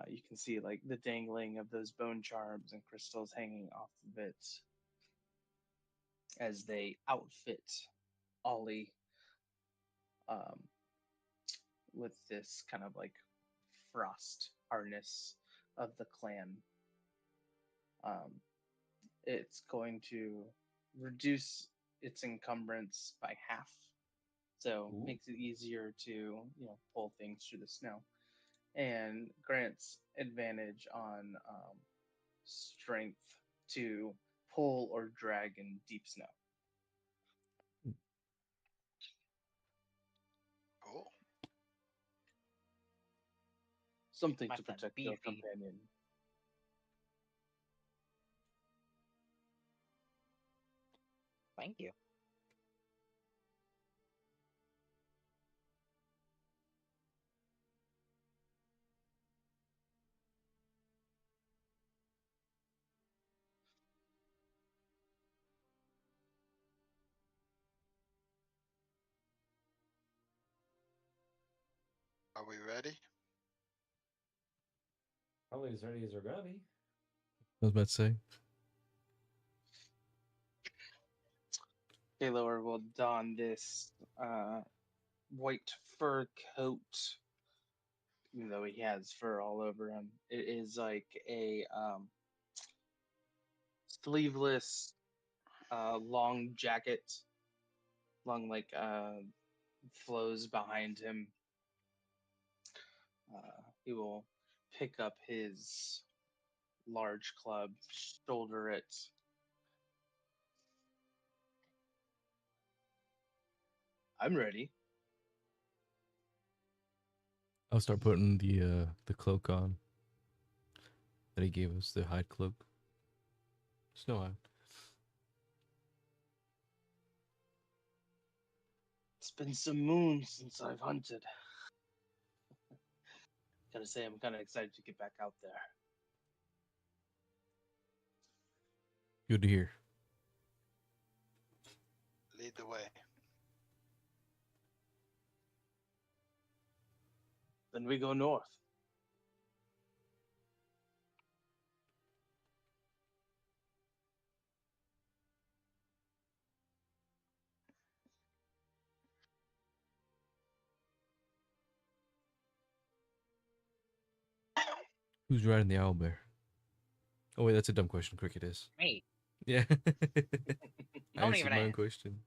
You can see like the dangling of those bone charms and crystals hanging off of it. as they outfit Ollie um, with this kind of like frost harness of the clan. Um, it's going to reduce its encumbrance by half, so Ooh. makes it easier to pull things through the snow, and grants advantage on strength to pull or drag in deep snow. Cool. Something Must to have protect your beefy. companion. Thank you. Are we ready? Probably as ready as we're gonna be. I was about to say. Taylor will don this white fur coat, even though he has fur all over him. It is like a sleeveless, long jacket, long like flows behind him. He will pick up his large club, shoulder it. I'm ready. I'll start putting the cloak on that he gave us, the hide cloak. Snow hide. It's been some moons since I've hunted. Gotta say, I'm kind of excited to get back out there. Good to hear. Lead the way. Then we go north. Who's riding the owlbear? Oh wait, that's a dumb question. Cricket is. Me. Yeah. I Don't answered even my own ask. question.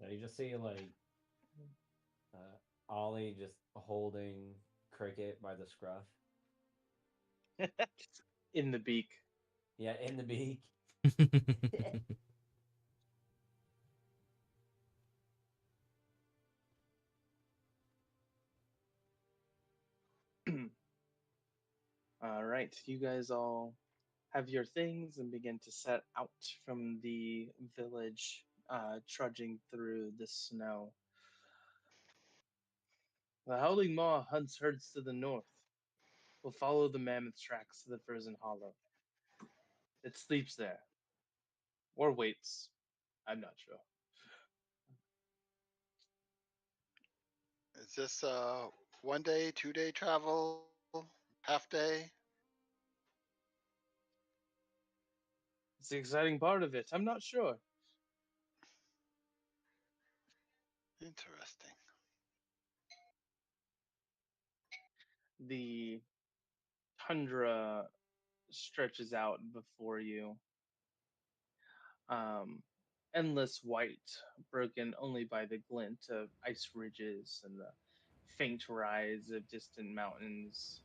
Now you just see like Ollie just holding Cricket by the scruff. In the beak. Yeah, in the beak. All right, you guys all have your things and begin to set out from the village, trudging through the snow. The Howling Maw hunts herds to the north. We'll follow the mammoth tracks to the frozen hollow. It sleeps there. Or waits. I'm not sure. Is this 1 day, 2 day travel, half day? It's the exciting part of it. I'm not sure. Interesting. The tundra stretches out before you. Endless white, broken only by the glint of ice ridges and the faint rise of distant mountains.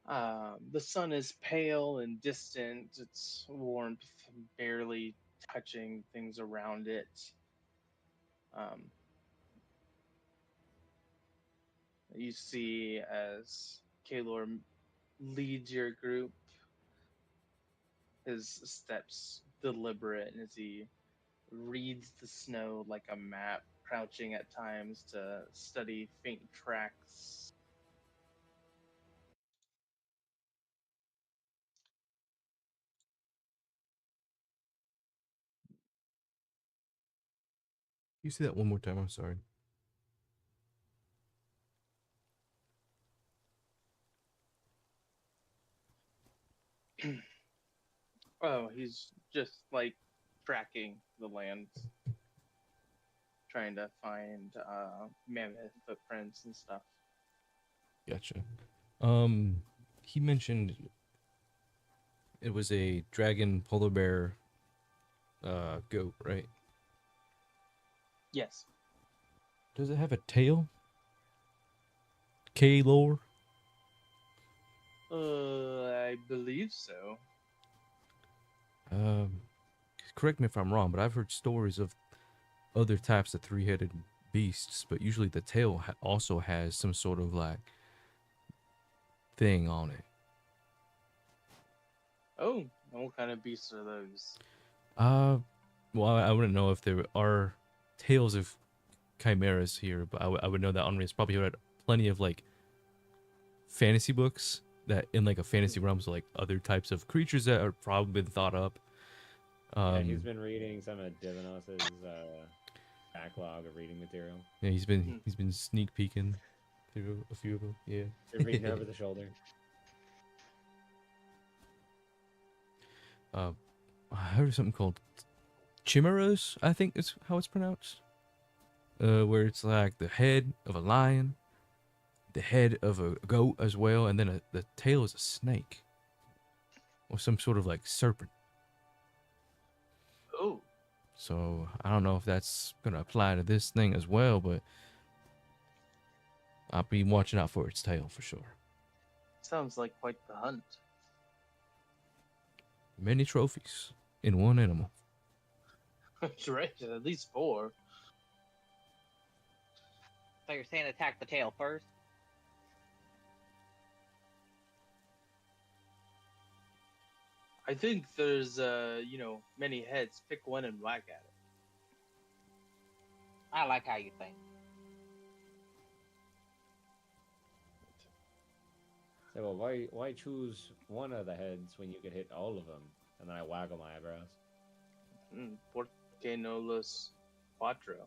The sun is pale and distant, its warmth barely touching things around it. Um, you see as Kalor leads your group, his steps deliberate as he reads the snow like a map, crouching at times to study faint tracks. You see that one more time? I'm sorry. Oh, he's just like tracking the land, trying to find mammoth footprints and stuff. Gotcha. He mentioned it was a dragon, polar bear, goat, right? Yes. Does it have a tail? K lore? I believe so. Um, correct me if I'm wrong, but I've heard stories of other types of three-headed beasts, but usually the tail also has some sort of like thing on it. Oh, what kind of beasts are those? Well, I wouldn't know if there are tales of chimeras here, but I would know that Henri's probably read plenty of like fantasy books that in like a fantasy realm, so like other types of creatures that are probably been thought up. Yeah, he's been reading some of Divinos's backlog of reading material. Yeah, he's been sneak peeking through a few of them. Yeah, Been reading over the shoulder. I heard something called chimeras, I think is how it's pronounced. Where it's like the head of a lion, the head of a goat as well, and then the tail is a snake or some sort of like serpent. Oh, So I don't know if that's gonna apply to this thing as well, but I'll be watching out for its tail for sure. sounds like quite the hunt. Many trophies in one animal. That's right, at least 4. So you're saying attack the tail first? I think there's, many heads. Pick one and whack at it. I like how you think. So, well, why choose one of the heads when you could hit all of them? And then I waggle my eyebrows. Por que no los cuatro?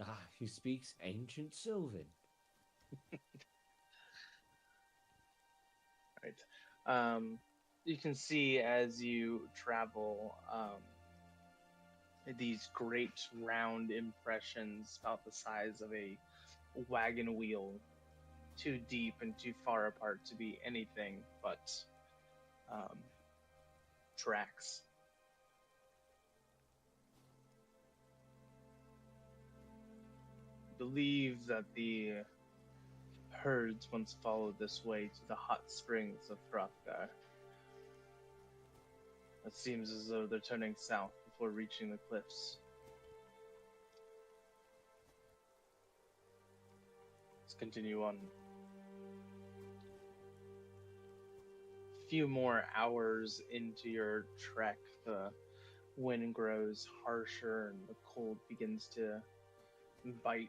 Ah, he speaks ancient Sylvan. Right. You can see as you travel these great round impressions about the size of a wagon wheel, too deep and too far apart to be anything but tracks. Believe that the herds once followed this way to the hot springs of Frostveil. It seems as though they're turning south before reaching the cliffs. Let's continue on. A few more hours into your trek, the wind grows harsher and the cold begins to bite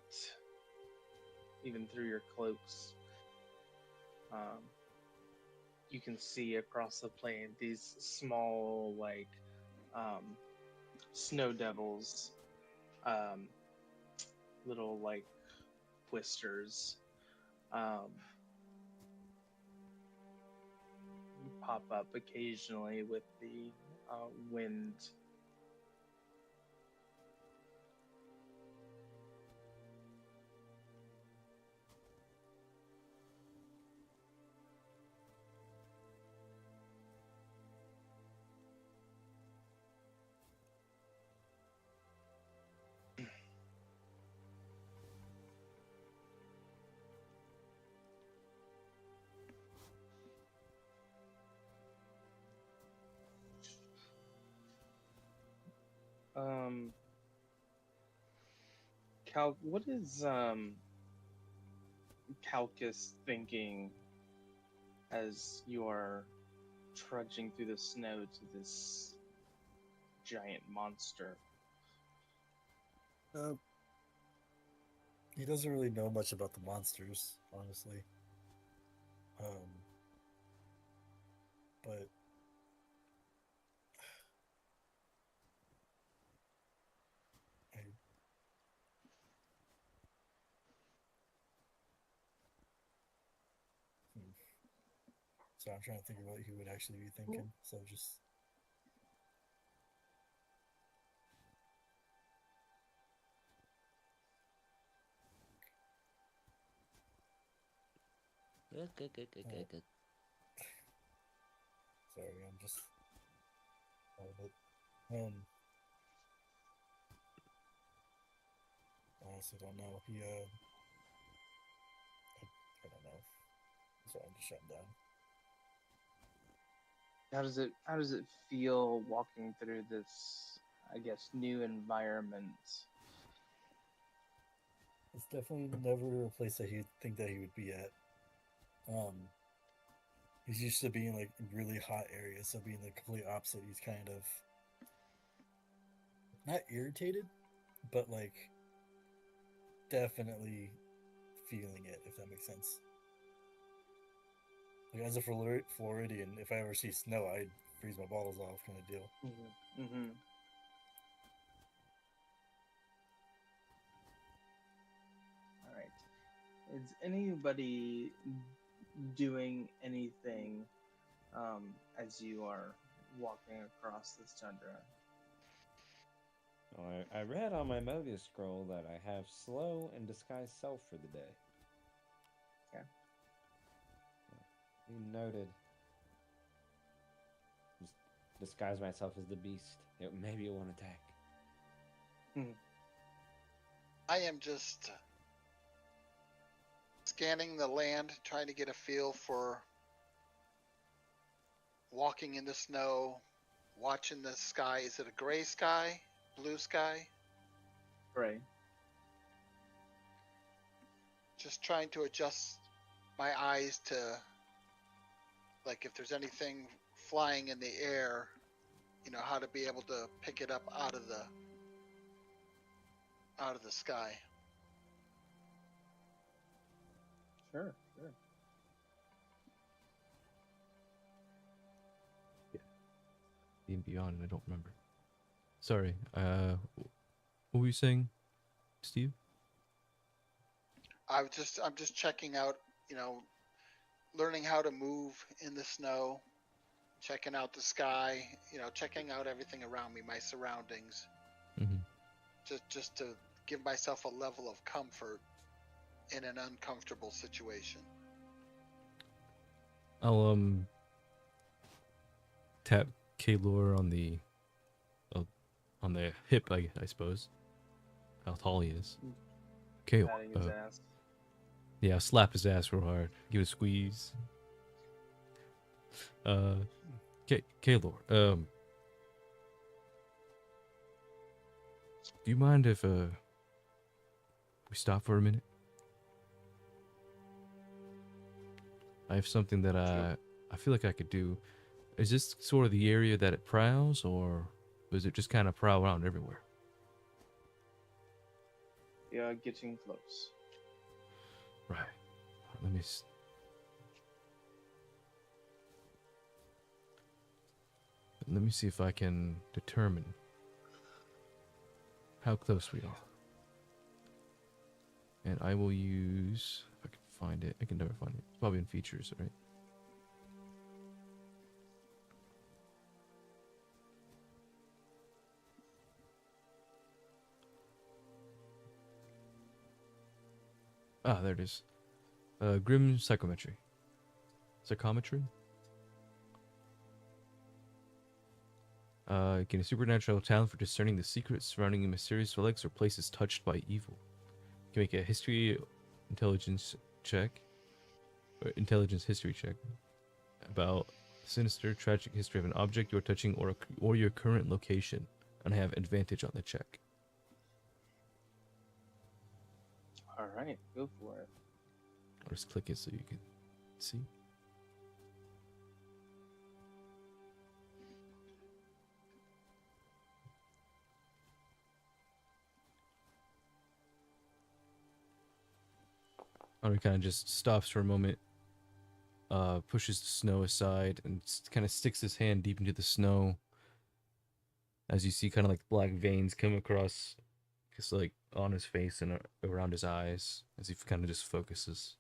even through your cloaks. You can see across the plain these small, like, snow devils, little, like, twisters, pop up occasionally with the wind. What is Calcus thinking as you are trudging through the snow to this giant monster? He doesn't really know much about the monsters, honestly. But So I'm trying to think of what he would actually be thinking. So just sorry, I'm just out of it. I honestly don't know. I don't know. So I'm just shutting down. How does it feel walking through this, I guess, new environment? It's definitely never a place that he'd think that he would be at. He's used to being like in really hot areas, so being the complete opposite, he's kind of not irritated, but like definitely feeling it, if that makes sense. Like as a Floridian, if I ever see snow, I'd freeze my balls off, kind of deal. Mm-hmm. All right. Is anybody doing anything as you are walking across this tundra? Oh, I read on my Mobius scroll that I have slow and disguise self for the day. Okay. You noted. Just disguise myself as the beast. Maybe it won't attack. I am just scanning the land, trying to get a feel for walking in the snow, watching the sky. Is it a gray sky? Blue sky? Gray. Just trying to adjust my eyes to, like, if there's anything flying in the air, you know, how to be able to pick it up out of the sky. Sure. And beyond, I don't remember. Sorry. What were you saying, Steve? I'm just checking out, you know, learning how to move in the snow, checking out the sky, you know, checking out everything around me, my surroundings, Mm-hmm. just to give myself a level of comfort in an uncomfortable situation. I'll tap Kalor on the hip, I suppose. How tall he is. Okay. Patting his ass. Yeah, I'll slap his ass real hard. Give it a squeeze. Kalor, do you mind if we stop for a minute? I have something that I feel like I could do. Is this sort of the area that it prowls, or does it just kind of prowl around everywhere? Yeah, getting close. Right. Let me see if I can determine how close we are. And I will use, if I can find it. I can never find it. It's probably in features, right? Ah, there it is. Grim Psychometry. Psychometry? Gain a supernatural talent for discerning the secrets surrounding mysterious relics or places touched by evil. You can make a history intelligence check, or intelligence history check, about the sinister, tragic history of an object you're touching or your current location, and have advantage on the check. All right, go for it. I'll just click it so you can see. Henri kind of just stops for a moment, pushes the snow aside, and kind of sticks his hand deep into the snow. As you see, kind of like black veins come across, just like on his face and around his eyes, as he kind of just focuses.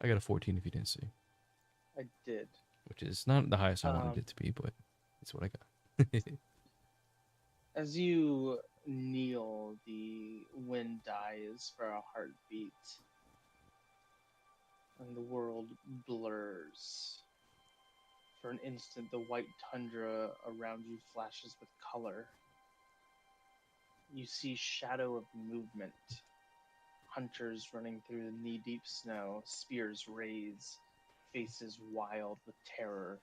I got a 14 if you didn't see, I did. which is not the highest I wanted Um, it to be, but it's what I got. As you kneel, the wind dies for a heartbeat, and the world blurs. For an instant, the white tundra around you flashes with color. You see shadow of movement. Hunters running through the knee-deep snow, spears raised, faces wild with terror.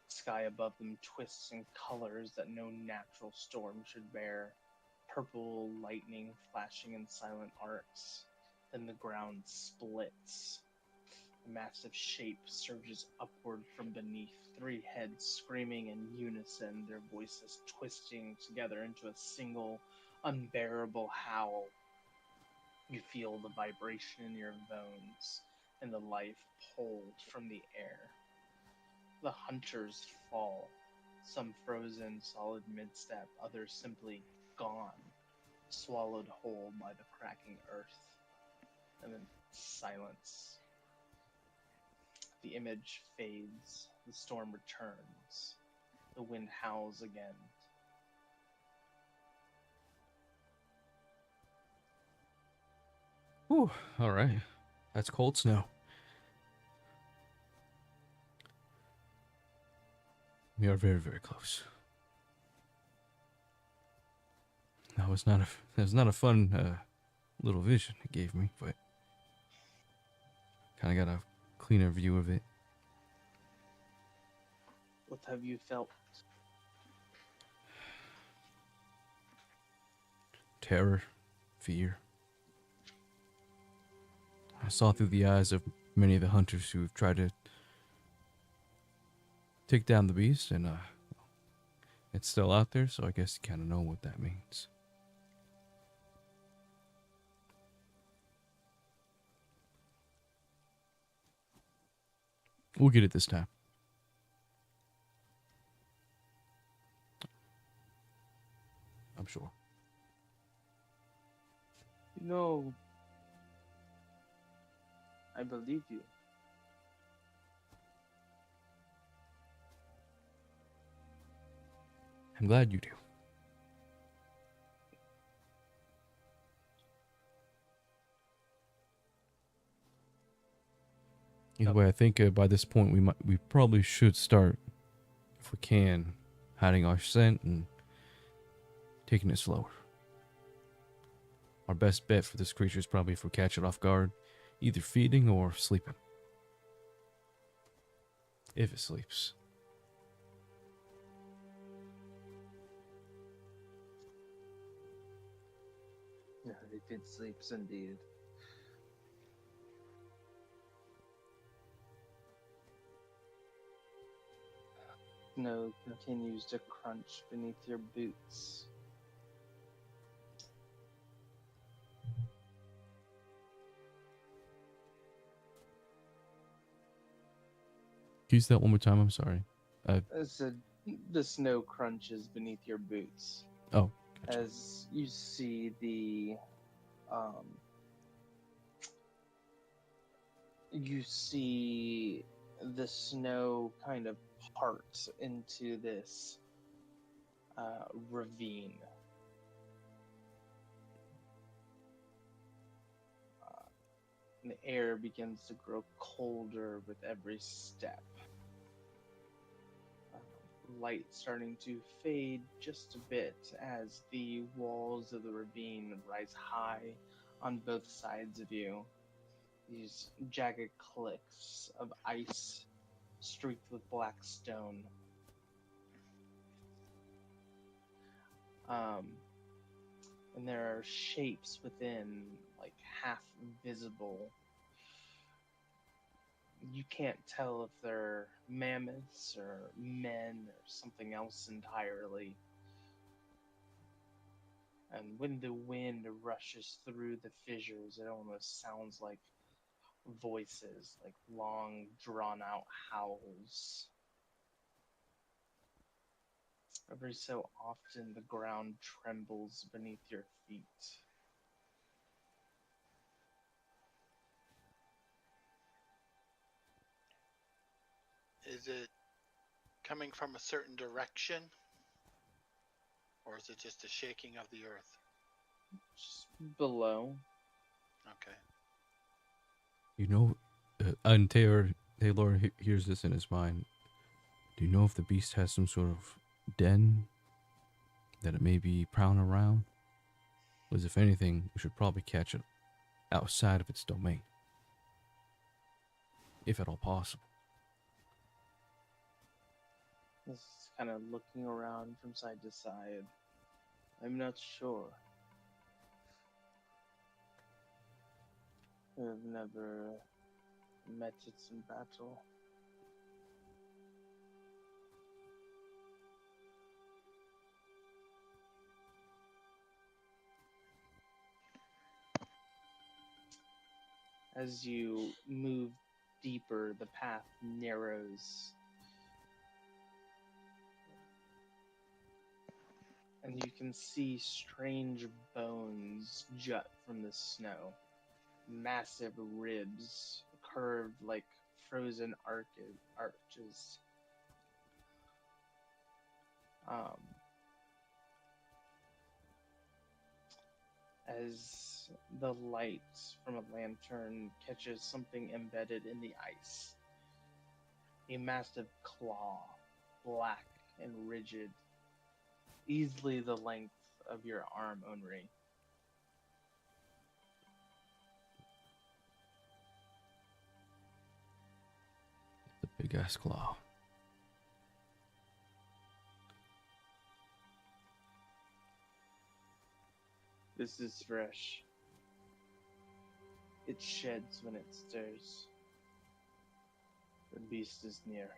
Sky above them twists in colors that no natural storm should bear. Purple lightning flashing in silent arcs. Then the ground splits. A massive shape surges upward from beneath, three heads screaming in unison, their voices twisting together into a single, unbearable howl. You feel the vibration in your bones and the life pulled from the air. The hunters fall, some frozen solid mid-step, others simply gone, swallowed whole by the cracking earth. And then silence. The image fades, the storm returns, the wind howls again. Whew, all right. That's cold snow. We are very, very close. That was not a fun little vision it gave me, but kind of got a cleaner view of it. What have you felt? Terror, fear. I saw through the eyes of many of the hunters who have tried to take down the beast, and it's still out there, so I guess you kind of know what that means. We'll get it this time. I'm sure. You know, I believe you. I'm glad you do. Either way, I think by this point we probably should start, if we can, hiding our scent and taking it slower. Our best bet for this creature is probably if we catch it off guard, either feeding or sleeping. If it sleeps. Yeah, if it sleeps indeed. Snow continues to crunch beneath your boots. Can you use that one more time? I'm sorry. I said the snow crunches beneath your boots. Oh, gotcha. As you see the snow kind of part into this ravine. And the air begins to grow colder with every step. Light starting to fade just a bit as the walls of the ravine rise high on both sides of you. These jagged cliffs of ice streaked with black stone. And there are shapes within, like half visible. You can't tell if they're mammoths or men or something else entirely. And when the wind rushes through the fissures, it almost sounds like voices, like long, drawn-out howls. Every so often, the ground trembles beneath your feet. Is it coming from a certain direction? Or is it just a shaking of the earth? Just below. Okay. You know, and Taylor hears this in his mind. Do you know if the beast has some sort of den that it may be prowling around? Because if anything, we should probably catch it outside of its domain, if at all possible. He's kind of looking around from side to side. I'm not sure. I've never met it in battle. As you move deeper, the path narrows. And you can see strange bones jut from the snow. Massive ribs curved like frozen arches. As the light from a lantern catches something embedded in the ice. A massive claw, black and rigid, easily the length of your arm, Henri. The big ass claw. This is fresh. It sheds when it stirs. The beast is near.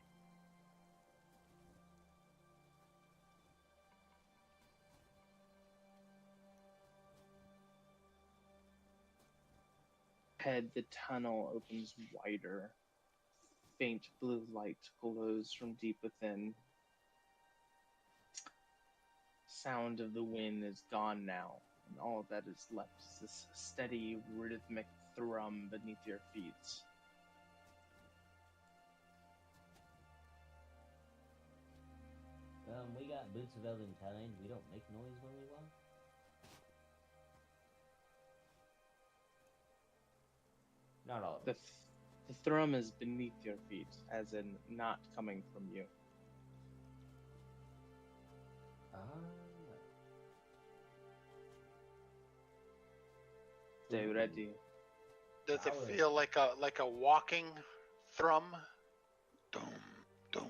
Ahead, the tunnel opens wider. Faint blue light glows from deep within. Sound of the wind is gone now, and all that is left is this steady, rhythmic thrum beneath your feet. We got boots of elven kind. We don't make noise when we walk. Not all of The, us. the thrum is beneath your feet, as in not coming from you. Stay ready. Does it Power. feel like a walking thrum? Dum dum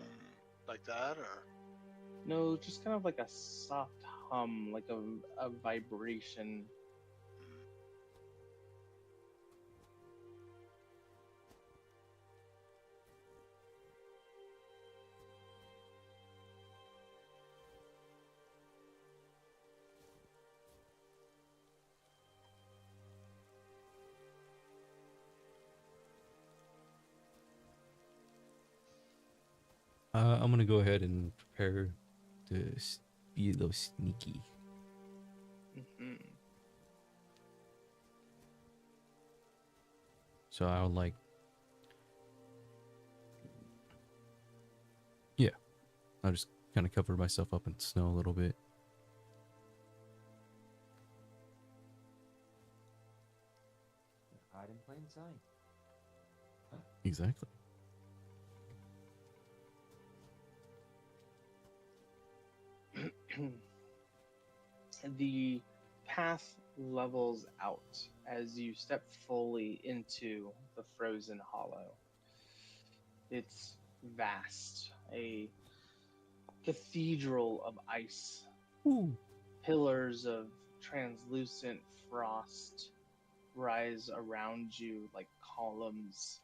like that, or? No, just kind of like a soft hum, like a vibration. I'm gonna go ahead and prepare to be a little sneaky. Mm-hmm. So I'll I'll just kind of cover myself up in snow a little bit. Hide in plain sight. Exactly. The path levels out as you step fully into the frozen hollow. It's vast, a cathedral of ice. Ooh. Pillars of translucent frost rise around you like columns,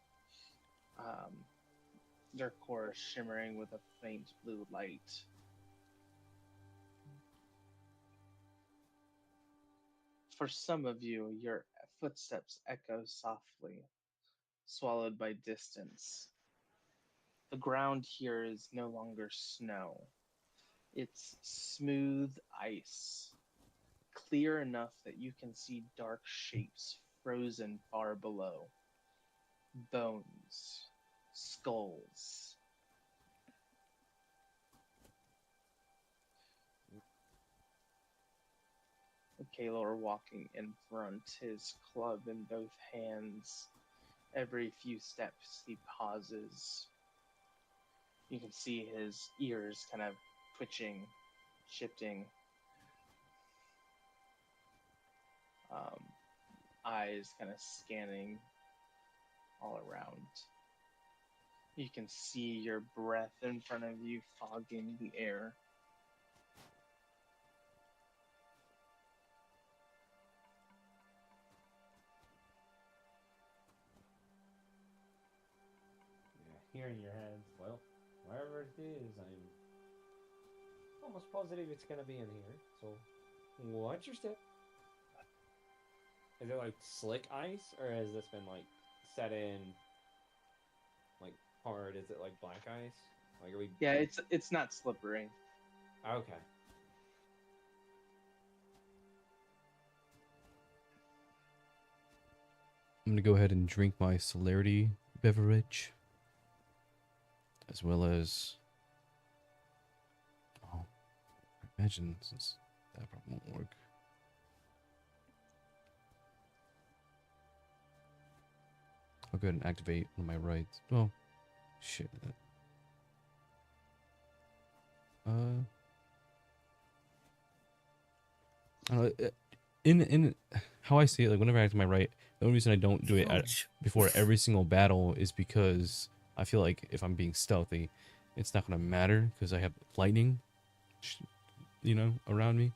their core shimmering with a faint blue light. For some of you, your footsteps echo softly, swallowed by distance. The ground here is no longer snow. It's smooth ice, clear enough that you can see dark shapes frozen far below. Bones, skulls, Kalor walking in front, his club in both hands. Every few steps he pauses. You can see his ears kind of twitching, shifting. Eyes kind of scanning all around. You can see your breath in front of you fogging the air. Yeah, hearing your head. Well, wherever it is, I'm almost positive it's gonna be in here. So, watch your step. Is it like slick ice, or has this been like set in like hard? Is it like black ice? Like, are we? Yeah, it's not slippery. Okay. I'm gonna go ahead and drink my celerity beverage, as well as. Oh, I imagine since that probably won't work. I'll go ahead and activate one of my rights. Oh, shit. I don't know, in how I see it, like whenever I activate my right, the only reason I don't do it before every single battle is because I feel like if I'm being stealthy, it's not gonna matter because I have lightning, around me.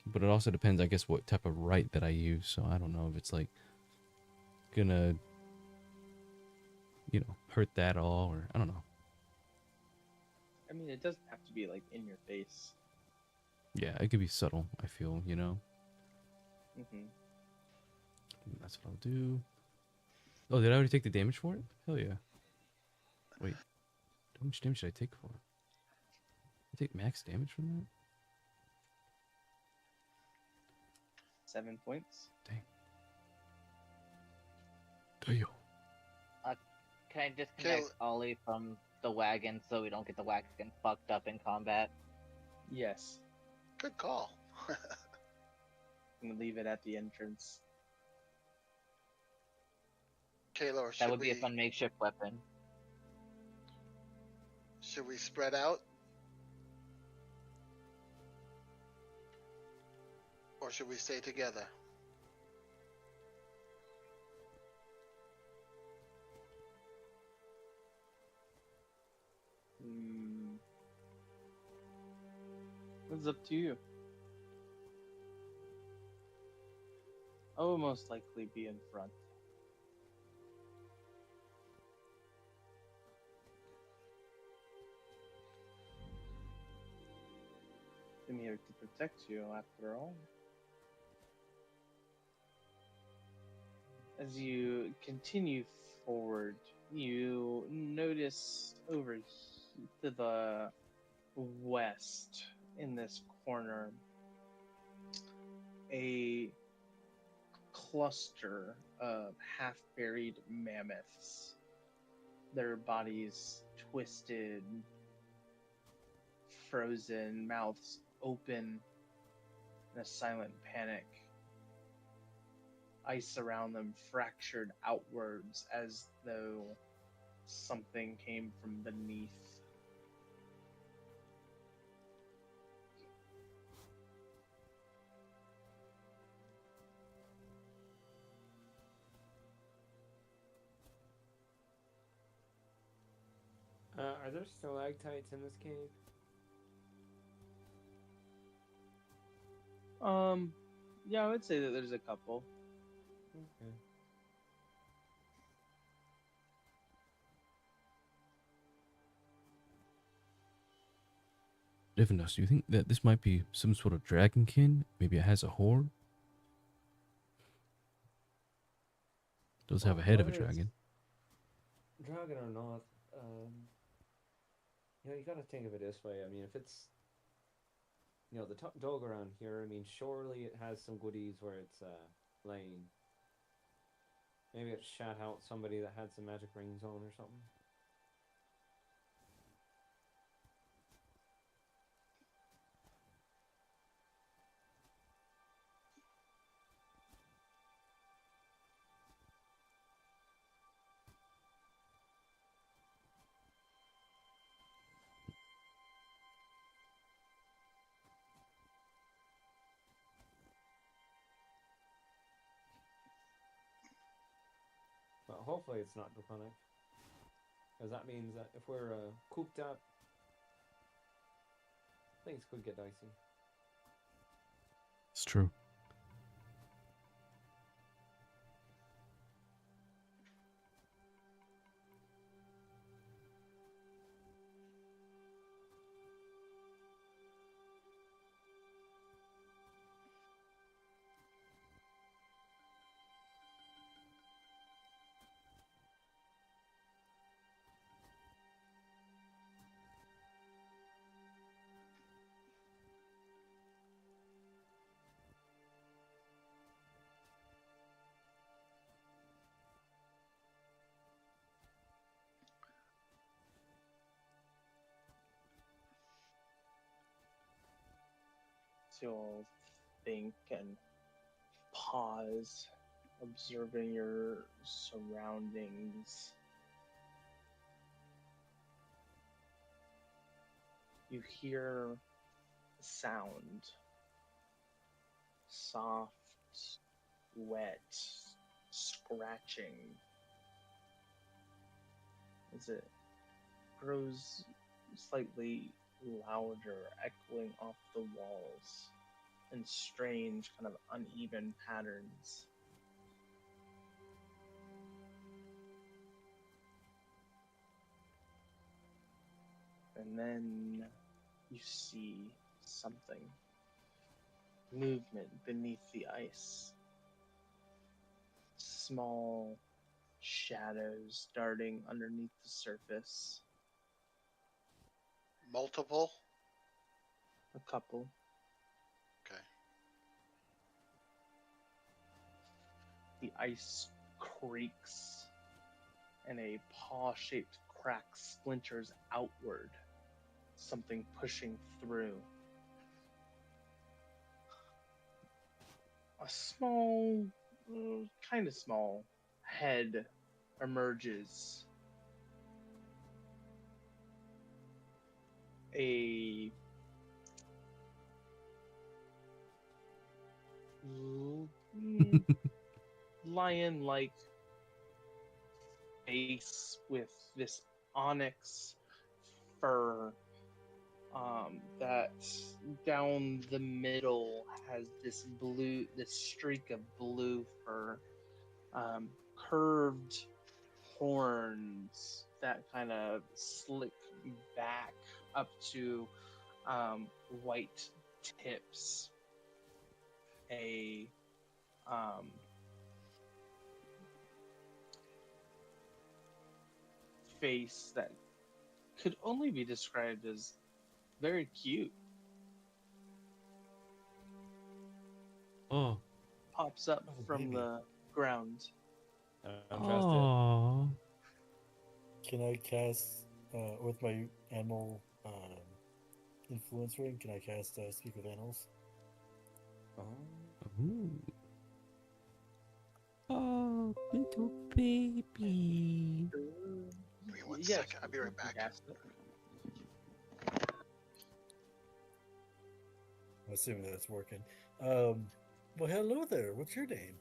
But it also depends, I guess, what type of right that I use. So I don't know if it's like gonna, hurt that at all, or I don't know. I mean, it doesn't have to be like in your face. Yeah, it could be subtle, I feel, Mm-hmm. That's what I'll do. Oh, did I already take the damage for it? Hell yeah. Wait. How much damage did I take for it? I take max damage from that? 7 points. Dang. Damn. Can I disconnect Ollie from the wagon so we don't get the wagon fucked up in combat? Yes. Good call. I'm gonna leave it at the entrance. Kalor, That would be a fun makeshift weapon. Should we spread out? Or should we stay together? It's up to you. I will most likely be in front. I'm here to protect you, after all. As you continue forward, you notice over to the west, in this corner, a cluster of half-buried mammoths. Their bodies twisted, frozen, mouths open in a silent panic. Ice around them fractured outwards as though something came from beneath. Are there stalactites in this cave? Yeah, I would say that there's a couple. Okay. Divinos, do you think that this might be some sort of dragonkin? Maybe it has a horn? Does have a head of a whether it's dragon. Dragon or not, you gotta think of it this way. I mean, if it's, the top dog around here, I mean, surely it has some goodies where it's laying. Maybe it shat out somebody that had some magic rings on or something. hopefully it's not draconic. Because that means that if we're cooped up, things could get dicey. It's true. So you'll think and pause, observing your surroundings. You hear a sound. Soft, wet, scratching. As it grows slightly louder, echoing off the walls in strange, kind of uneven patterns. And then you see something. Movement beneath the ice. Small shadows darting underneath the surface. Multiple? A couple. Okay. The ice creaks and a paw-shaped crack splinters outward. Something pushing through. A small, kind of small head emerges. A lion-like face with this onyx fur that down the middle has this streak of blue fur, curved horns that kind of slick back up to white tips. A face that could only be described as very cute. Oh. Pops up Oh, from baby. the ground. I don't trust it. Oh. Can I cast with my animal influence ring? Can I cast Speak with Animals? Ooh. Oh, little baby. Give me one Yes, second. I'll be right back. cast it. I'm assuming that's working. Well, hello there. What's your name?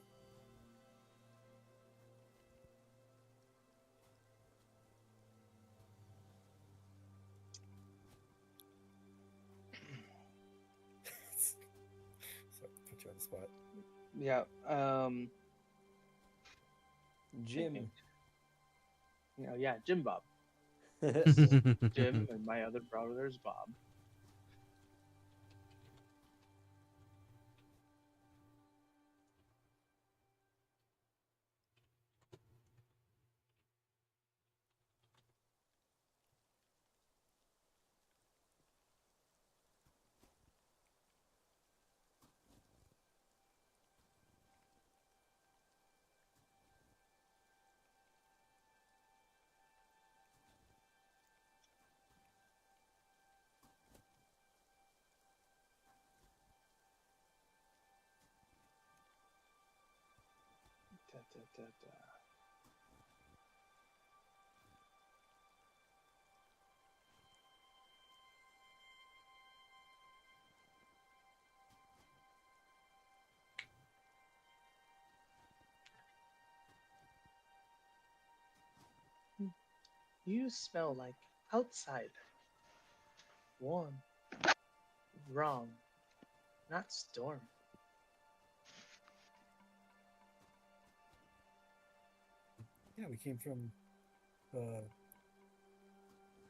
Sorry, put you on the spot. Yeah. Jim. Yeah, Jim Bob. Jim and my other brother is Bob. Da, da, da, da. You smell like outside. Warm. Wrong. Not storm. Yeah, we came from,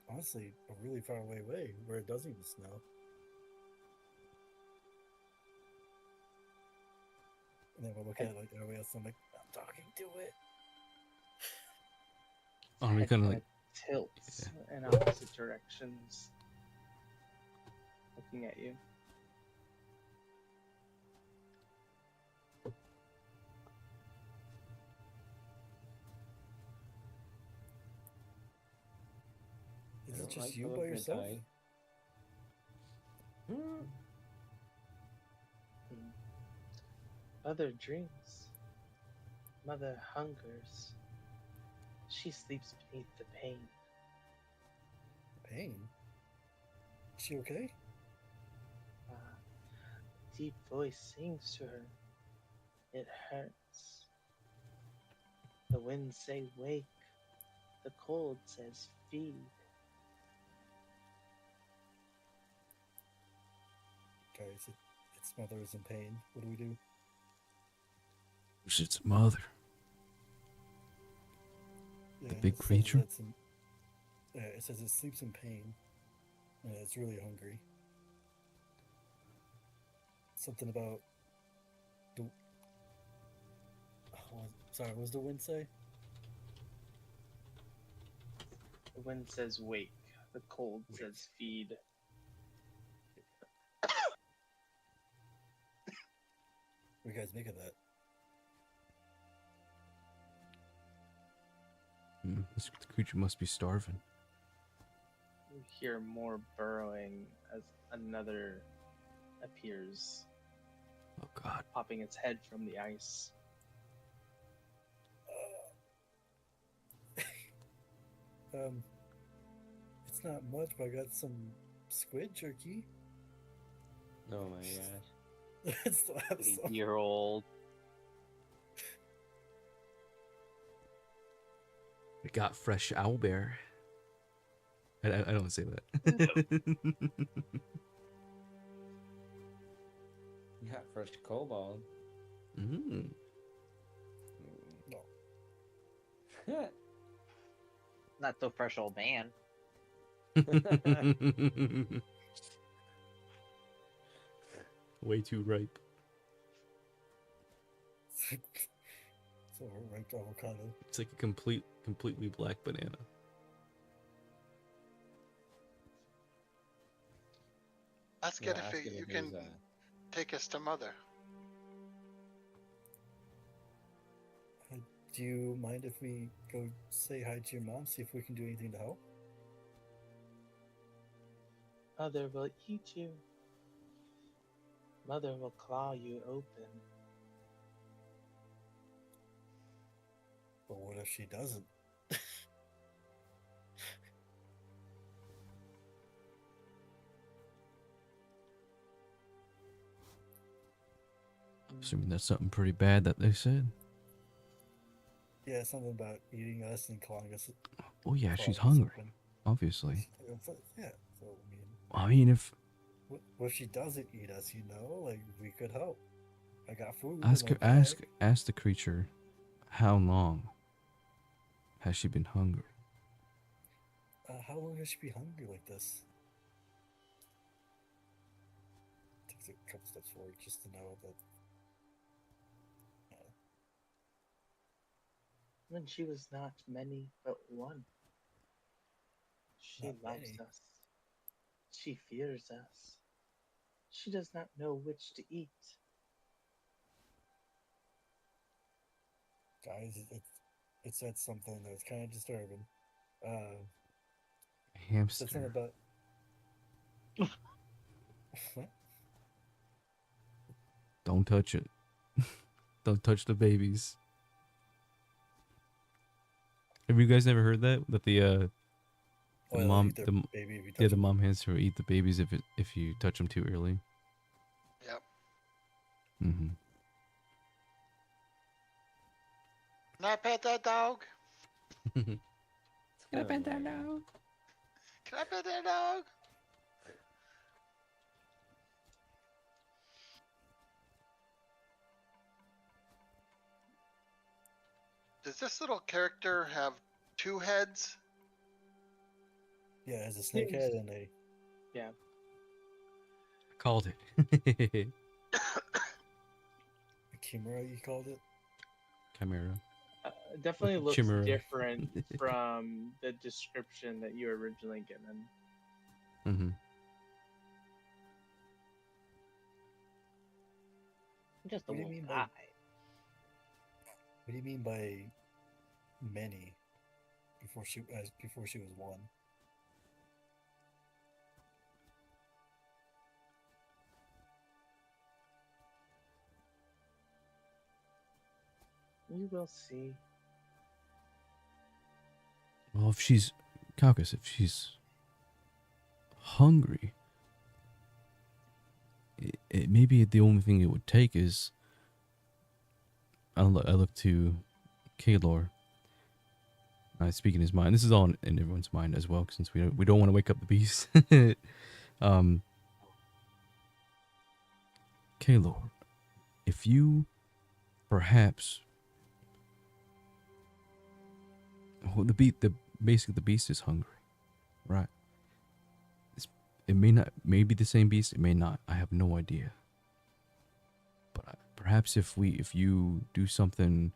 honestly, a really far away way where it doesn't even snow. And then we'll look at like everybody else. I'm like, I'm talking to it. Are we Head kind of kinda like? tilts in opposite directions, looking at you. Is I it don't just like you the by look of yourself? tie. Hmm. Mother dreams. Mother hungers. She sleeps beneath the pain. Pain? Is she okay? Deep voice sings to her. It hurts. The wind say wake. The cold says feed. Guys, its mother is in pain. What do we do? Who's its mother? Yeah, big it says creature? it says it sleeps in pain. And it's really hungry. Something about the. Oh, sorry, what does the wind say? The wind says wake. The cold Wake. says feed. What do you guys make of that? This creature must be starving. You hear more burrowing as another appears, Oh God. popping its head from the ice. It's not much, but I got some squid jerky. Oh my god. It still have some. 8-year-old. We got fresh owlbear. I don't say that. You got fresh cobalt. Mm. No. Not so fresh, old man. Way too ripe. So ripe avocado. It's like a completely black banana. Ask Yeah, it if ask it you if can he's, take us to Mother. Do you mind if we go say hi to your mom, see if we can do anything to help? Mother will eat you. Mother will claw you open. But what if she doesn't? I'm assuming that's something pretty bad that they said. Yeah, something about eating us and clawing us. Oh yeah, clawing she's us hungry. open. Obviously. Yeah, so I mean, if what if she doesn't eat us? You know, like we could help. I got food. ask in her, my ask bag. the creature, how long has she been hungry? How long has she been hungry like this? Takes a couple steps forward just to know that. When she was not many, but one. She Not loves many. us. She fears us. She does not know which to eat. Guys, it said something that was kind of disturbing. It said something Hamster. about. What? Don't touch it. Don't touch the babies. Have you guys never heard that? That the Oh, yeah, mom, eat their the baby if you touch yeah, the them. mom has to eat the babies if you touch them too early. Yep. Mm-hmm. Can I pet that dog? Can I pet that dog? Can I pet that dog? Does this little character have 2 heads? Yeah, it has a snake head and a. Called it. A chimera, you called it? Chimera. Definitely looks Chimera. different from the description that you were originally given. Mm-hmm. Just a What do you wolf mean by- eye. What do you mean by many? Before she was one. You will see. Well, if she's Caucus, if she's hungry, it maybe the only thing it would take is. I look to Kalor. I speak in his mind. This is all in everyone's mind as well, since we don't want to wake up the beast. Kalor, if you perhaps. Well, basically the beast is hungry, right? It may be the same beast. It may not. I have no idea. But perhaps if you do something,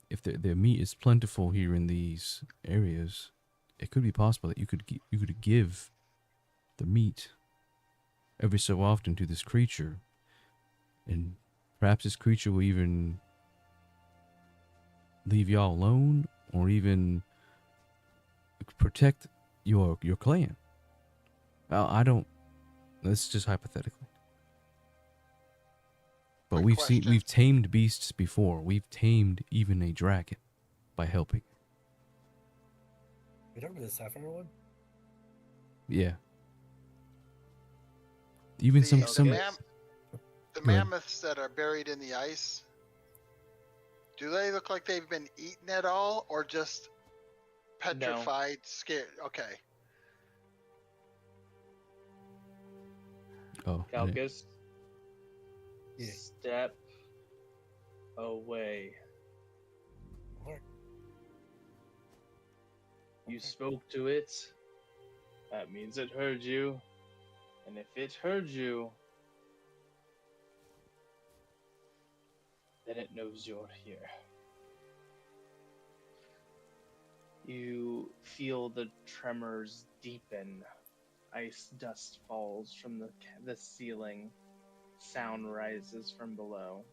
if the meat is plentiful here in these areas, it could be possible that you could give the meat every so often to this creature, and perhaps this creature will even leave y'all alone, or even protect your clan. Well, I don't. That's just hypothetically. But Quick we've question. tamed beasts before. We've tamed even a dragon by helping. You talking about the sapphire one? Yeah. Even some The some. Okay. The Go ahead. mammoths that are buried in the ice, do they look like they've been eaten at all, or just petrified, scared? Okay. Oh, I didn't- Calcus, Yeah. step away. What? You spoke to it. That means it heard you. And if it heard you, then it knows you're here. You feel the tremors deepen. Ice dust falls from the ceiling. Sound rises from below.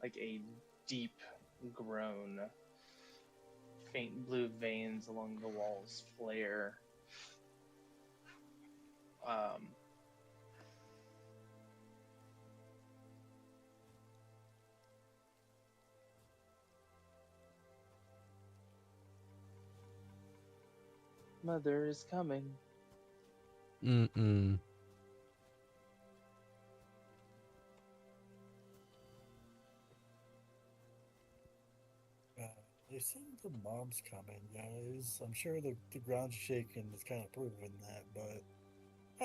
Like a deep groan. Faint blue veins along the walls flare. Mother is coming. Mm-mm. They said the mom's coming, guys. I'm sure the ground's shaking is kind of proving that, but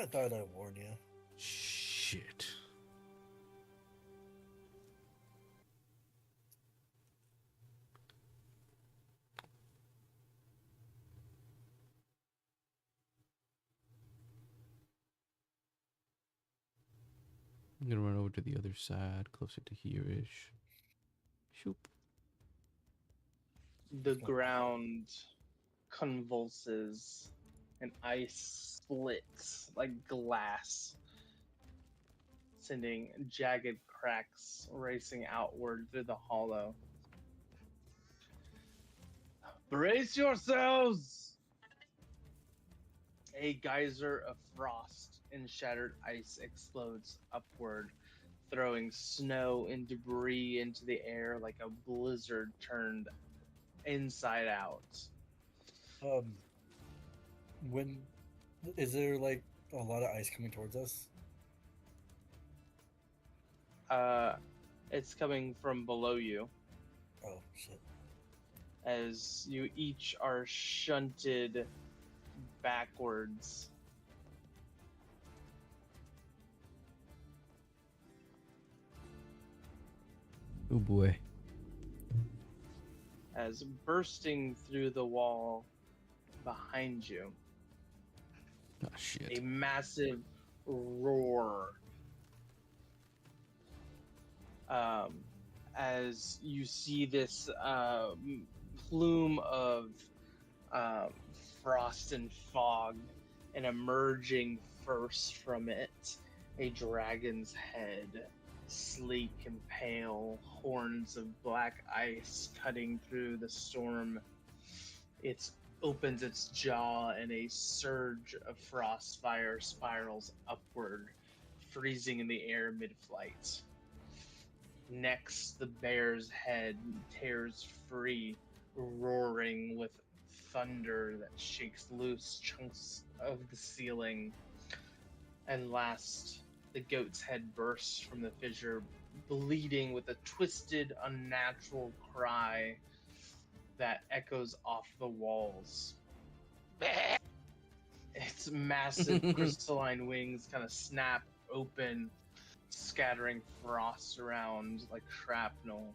I thought I'd warn you. Shit. I'm gonna run over to the other side, closer to here-ish. Shoop. The ground convulses and ice splits like glass, sending jagged cracks racing outward through the hollow. Brace yourselves! A geyser of frost and shattered ice explodes upward, throwing snow and debris into the air like a blizzard turned inside out. When is there like a lot of ice coming towards us? It's coming from below you, Oh shit! as you each are shunted backwards. Oh boy. As bursting through the wall behind you, Oh shit. a massive roar. As you see this plume of frost and fog, and emerging first from it, a dragon's head, sleek and pale, horns of black ice cutting through the storm. It opens its jaw, and a surge of frost fire spirals upward, freezing in the air mid-flight. Next, the bear's head tears free, roaring with thunder that shakes loose chunks of the ceiling. And last, the goat's head bursts from the fissure, bleeding with a twisted, unnatural cry that echoes off the walls. Its massive crystalline wings kind of snap open, scattering frost around like shrapnel.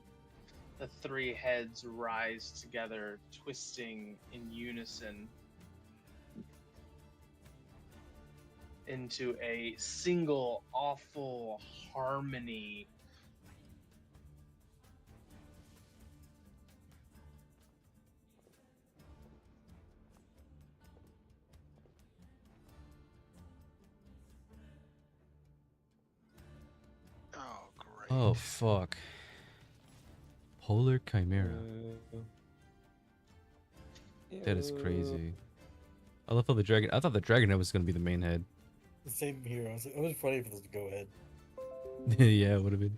The three heads rise together, twisting in unison into a single awful harmony. Oh, great. Oh fuck. Polar Chimera. That is crazy. I love how the dragon. I thought the dragon head was gonna be the main head. The same here. I was ready for this to go ahead. Yeah, it would have been.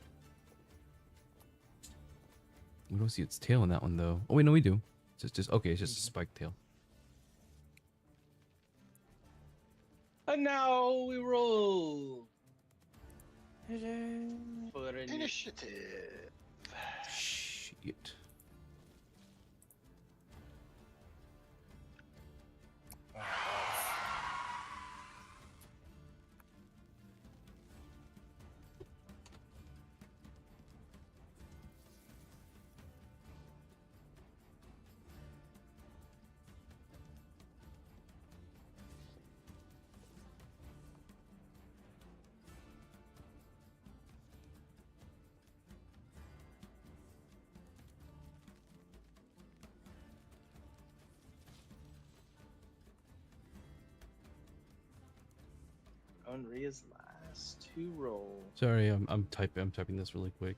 We don't see its tail in that one though. Oh wait, no, we do. It's just okay. It's just a spiked tail. And now we roll for Initiative. Shit. Henri's last two rolls. Sorry, I'm typing this really quick.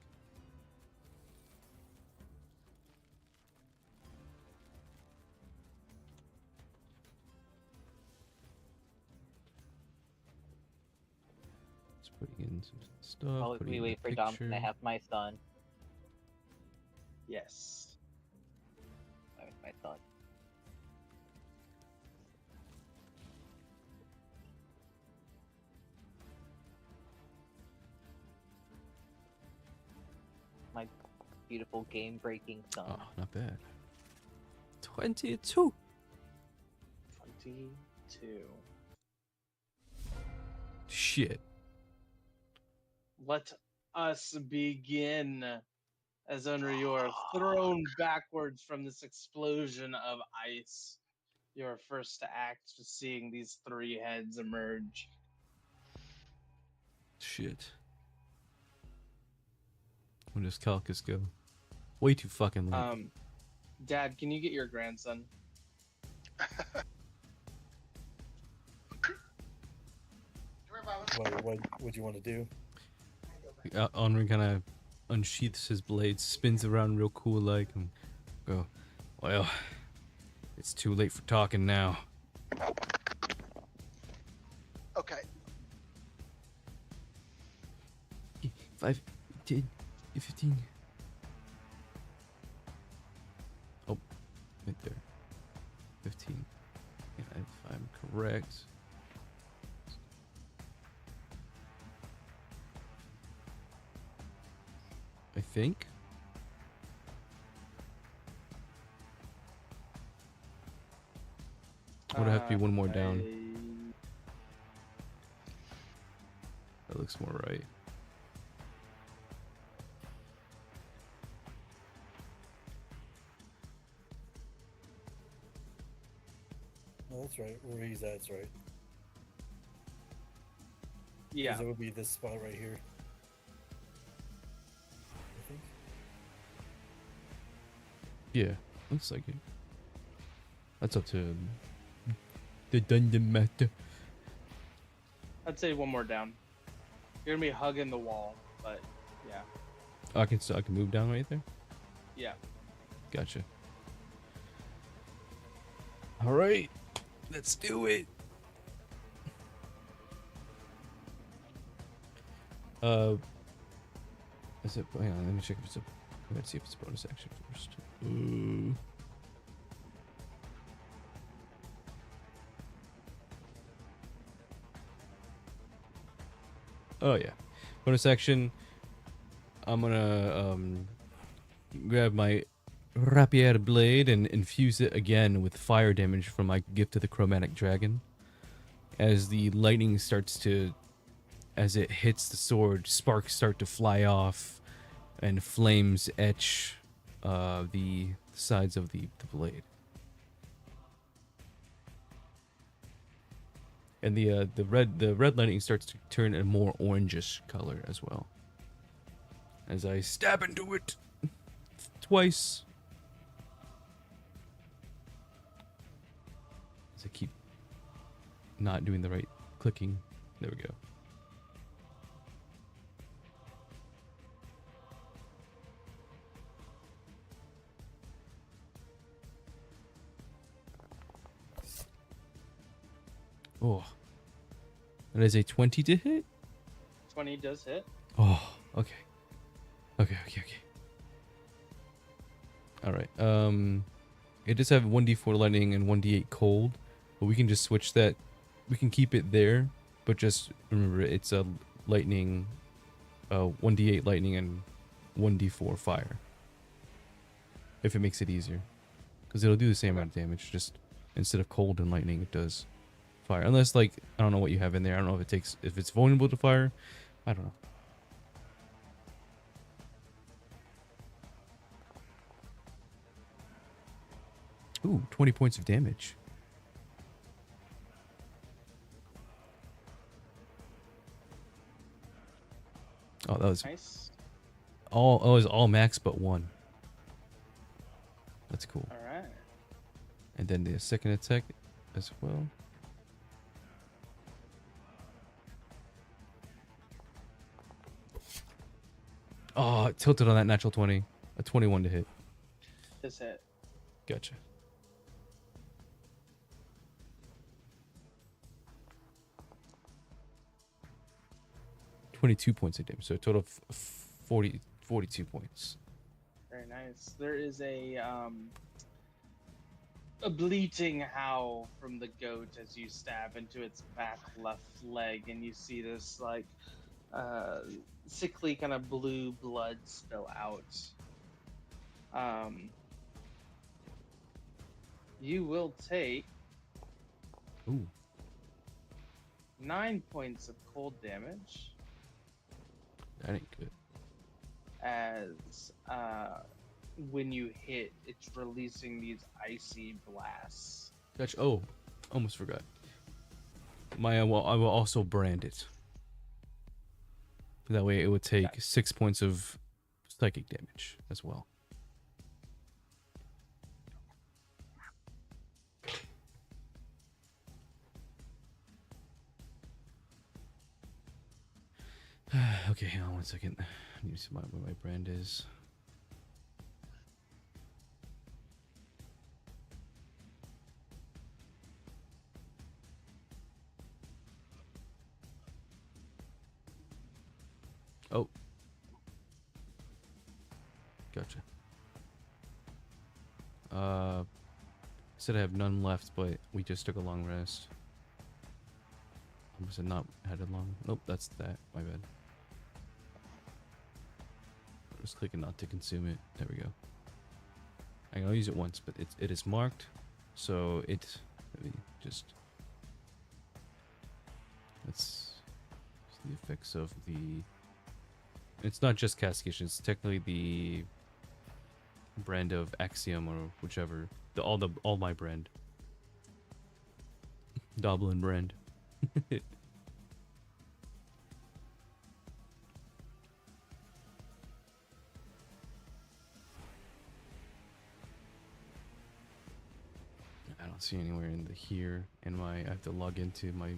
Just putting in some stuff. While putting we in wait the for Dom, picture. can I have my son? Yes. Where's my son? My beautiful game-breaking son. Oh, not bad. 22. 22. Shit. Let us begin. As Henri, you are thrown backwards from this explosion of ice. Your first act was seeing these three heads emerge. Shit. When does Calcus go? Way too fucking late. Dad, can you get your grandson? What do you want to do? Henri kind of unsheaths his blade, spins around real cool like, and go, well, it's too late for talking now. Okay. 5, 10, 15. Oh, right there. 15. Yeah, if I'm correct. I think. Would have to be one more down. I- That looks more right. No, that's right. Where he's at's right. 'Cause Yeah. It would be this spot right here. I think. Yeah, looks like it. That's up to the dungeon master. I'd say one more down. You're gonna be hugging the wall, but yeah. I can move down right there. Yeah. Gotcha. All right, let's do it. Is it? Hang on, let me check if it's a. Let's see if it's a bonus action first. Oh yeah, bonus action. I'm gonna grab my rapier blade and infuse it again with fire damage from my gift to the chromatic dragon. As the lightning starts to, as it hits the sword, sparks start to fly off, and flames etch the sides of the blade. And the red lightning starts to turn a more orangish color as well. As I stab into it twice. As I keep not doing the right clicking. There we go. Oh. That is a 20 to hit? 20 does hit. Oh, okay. Okay. Alright. It does have 1d4 lightning and 1d8 cold, but we can just switch that. We can keep it there, but just remember it's a lightning, 1d8 lightning and 1d4 fire. If it makes it easier. Because it'll do the same amount of damage, just instead of cold and lightning, it does fire. Unless, like, I don't know what you have in there. I don't know if it's vulnerable to fire. I don't know. Ooh, 20 points of damage. Oh, that was Nice. all. Oh, it was all max but one. That's cool. All right. And then the second attack as well. Oh, it tilted on that natural 20. A 21 to hit. This hit. Gotcha. $22 points of damage, so a total of 42 points. Very nice. There is a bleating howl from the goat as you stab into its back left leg, and you see this like sickly kind of blue blood spill out. You will take Ooh. 9 points of cold damage That ain't good. as when you hit, it's releasing these icy blasts. Gotcha. Oh, almost forgot. I will also brand it. That way it would take 6 points of psychic damage as well. Okay, hang on 1 second. I need to see where my brand is. Oh. Gotcha. Said I have none left, but we just took a long rest. I must have not had it long. Nope, that's that. My bad. Just clicking not to consume it. There we go. I can only use it once, but it is marked, so it Let me just. Let's see the effects of the. It's not just castigation. It's technically the brand of Axiom or whichever. All my brand. Doblin brand. I don't see anywhere in the here in my. I have to log into my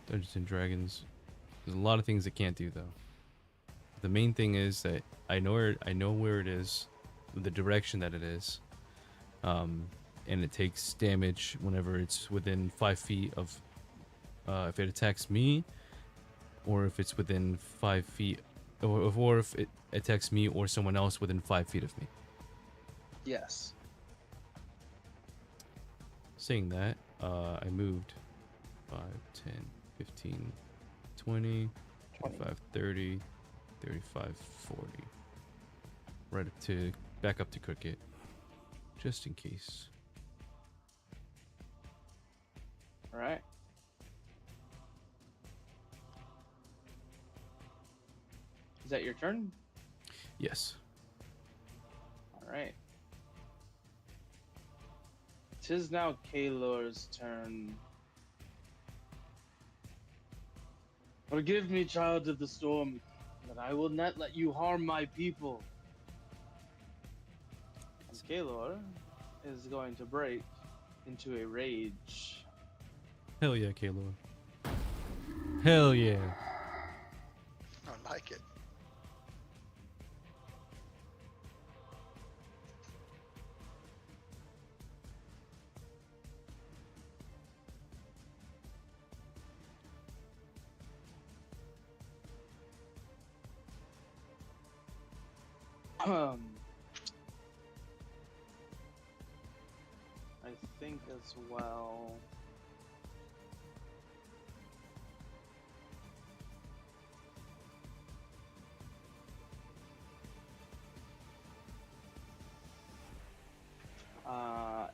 Dungeons and Dragons. There's a lot of things it can't do though. The main thing is that I know where it is, the direction that it is, and it takes damage whenever it's within 5 feet of. If it attacks me, or if it's within 5 feet, or if it attacks me or someone else within 5 feet of me. Yes. Saying that, I moved 5, 10, 15, 20, 25, 30, 35, 40. Right up to, back up to Cricket. Just in case. Alright. Is that your turn? Yes. Alright. 'Tis now Kaelor's turn. Forgive me, child of the storm, but I will not let you harm my people. And Kaelor is going to break into a rage. Hell yeah, Caleb. Hell yeah. I like it. I think as well.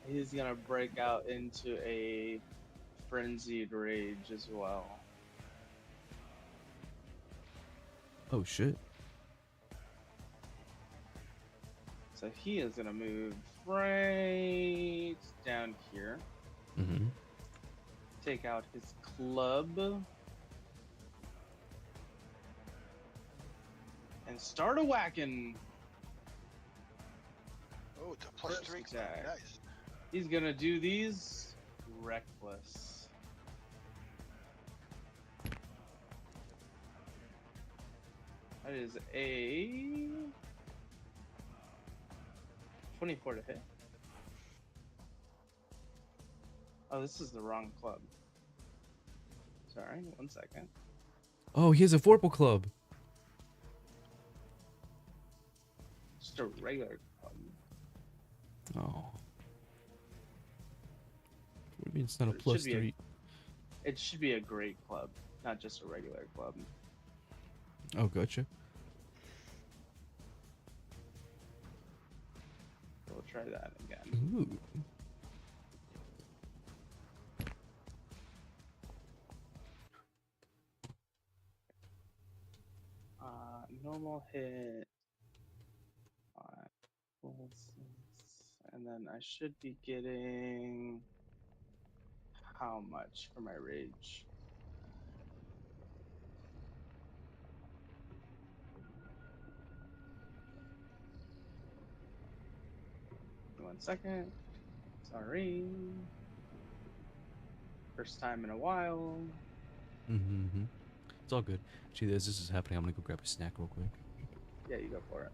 He's gonna break out into a frenzied rage as well. Oh shit. So he is gonna move right down here, Mm-hmm. take out his club, and start a whacking. Oh, it's a plus First 3. attack. Nice. He's gonna do these reckless. That is a 24 to hit. Oh, this is the wrong club. Sorry, 1 second. Oh, he has a Vorpal club. Just a regular club. Oh. What do you mean it's not a It should plus be a- 3? It should be a great club, not just a regular club. Oh, gotcha. We'll try that again. Ooh. Normal hit. 5, 4, 6, and then I should be getting how much for my rage? Give me 1 second. Sorry. First time in a while. Mm-hmm. It's all good. Gee, as this is happening, I'm gonna go grab a snack real quick. Yeah, you go for it.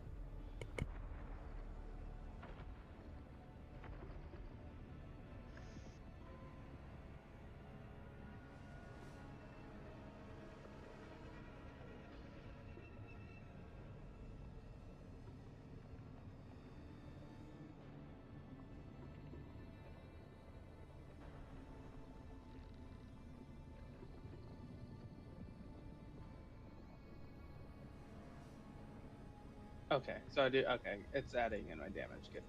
Okay, so I do. Okay, it's adding in my damage. Good.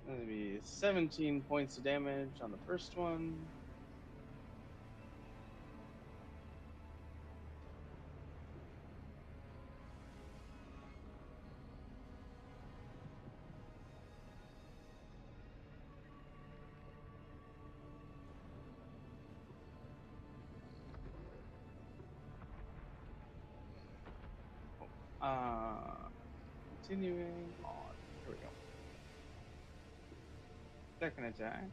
That'll be 17 points of damage on the first one. Continuing on. Here we go. Second attack.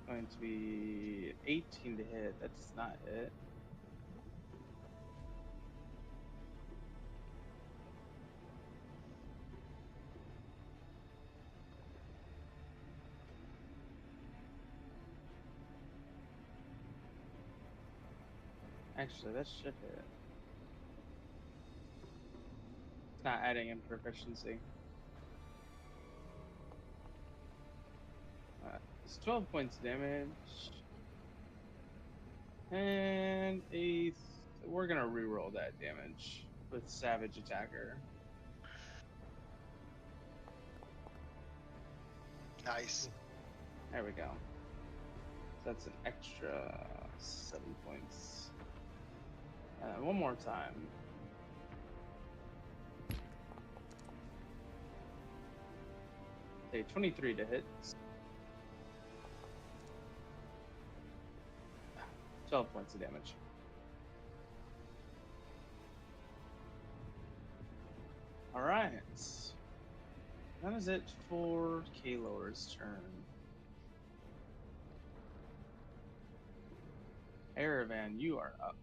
Going to be 18 to hit. That's not hit. Actually, that should hit. It's not adding in proficiency. It's 12 points of damage. And we're gonna reroll that damage with Savage Attacker. Nice. There we go. So that's an extra 7 points. One more time. Okay, 23 to hit. 12 points of damage. Alright. That is it for Kalor's turn. Erevan, you are up.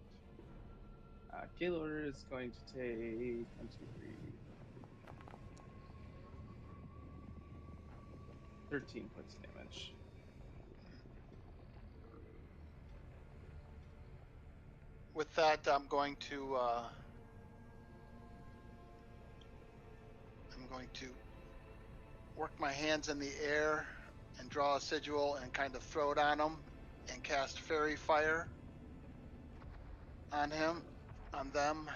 Kalor is going to take 1, 2, 3, 13 points of damage. With that, I'm going to work my hands in the air and draw a sigil and kind of throw it on him and cast Fairy Fire on him, on them.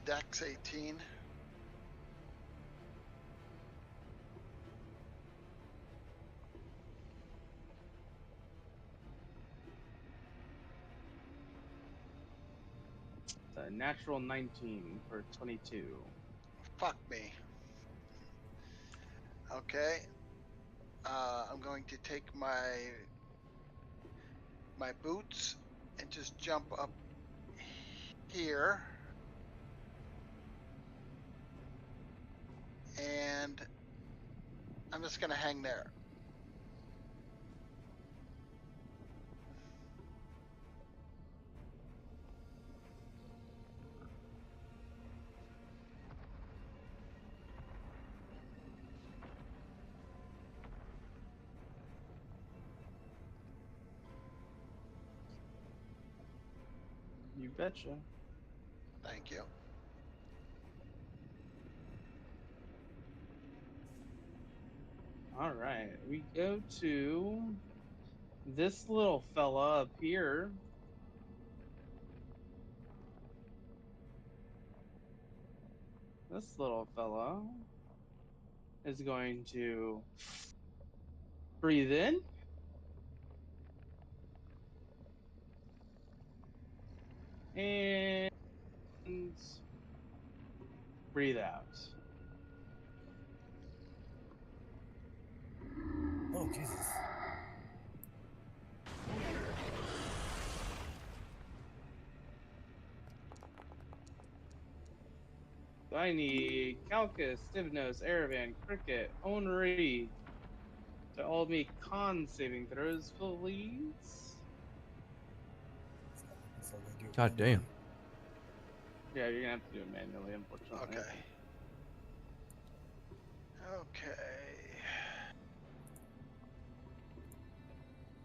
Dex 18. A natural 19 for 22. Fuck me. Okay. I'm going to take my boots and just jump up here. And I'm just gonna hang there. You betcha. Thank you. All right, we go to this little fella up here. This little fella is going to breathe in. And breathe out. Oh, Jesus. So I need Calcus, Divinos, Erevan, Cricket, Henri to all make con saving throws, please. So they do it God damn. manually. Yeah, you're gonna have to do it manually, unfortunately. Okay. Okay.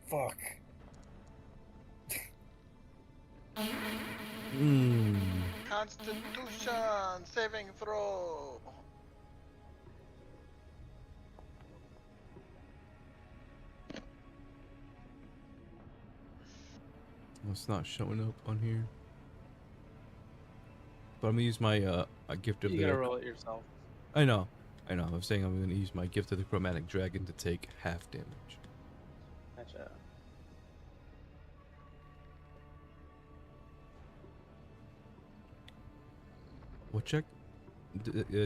Fuck. Constitution saving throw. It's not showing up on here. But I'm gonna use my gift of You the. gotta roll it yourself. I know. I was saying I'm gonna use my gift of the chromatic dragon to take half damage. Gotcha. What check?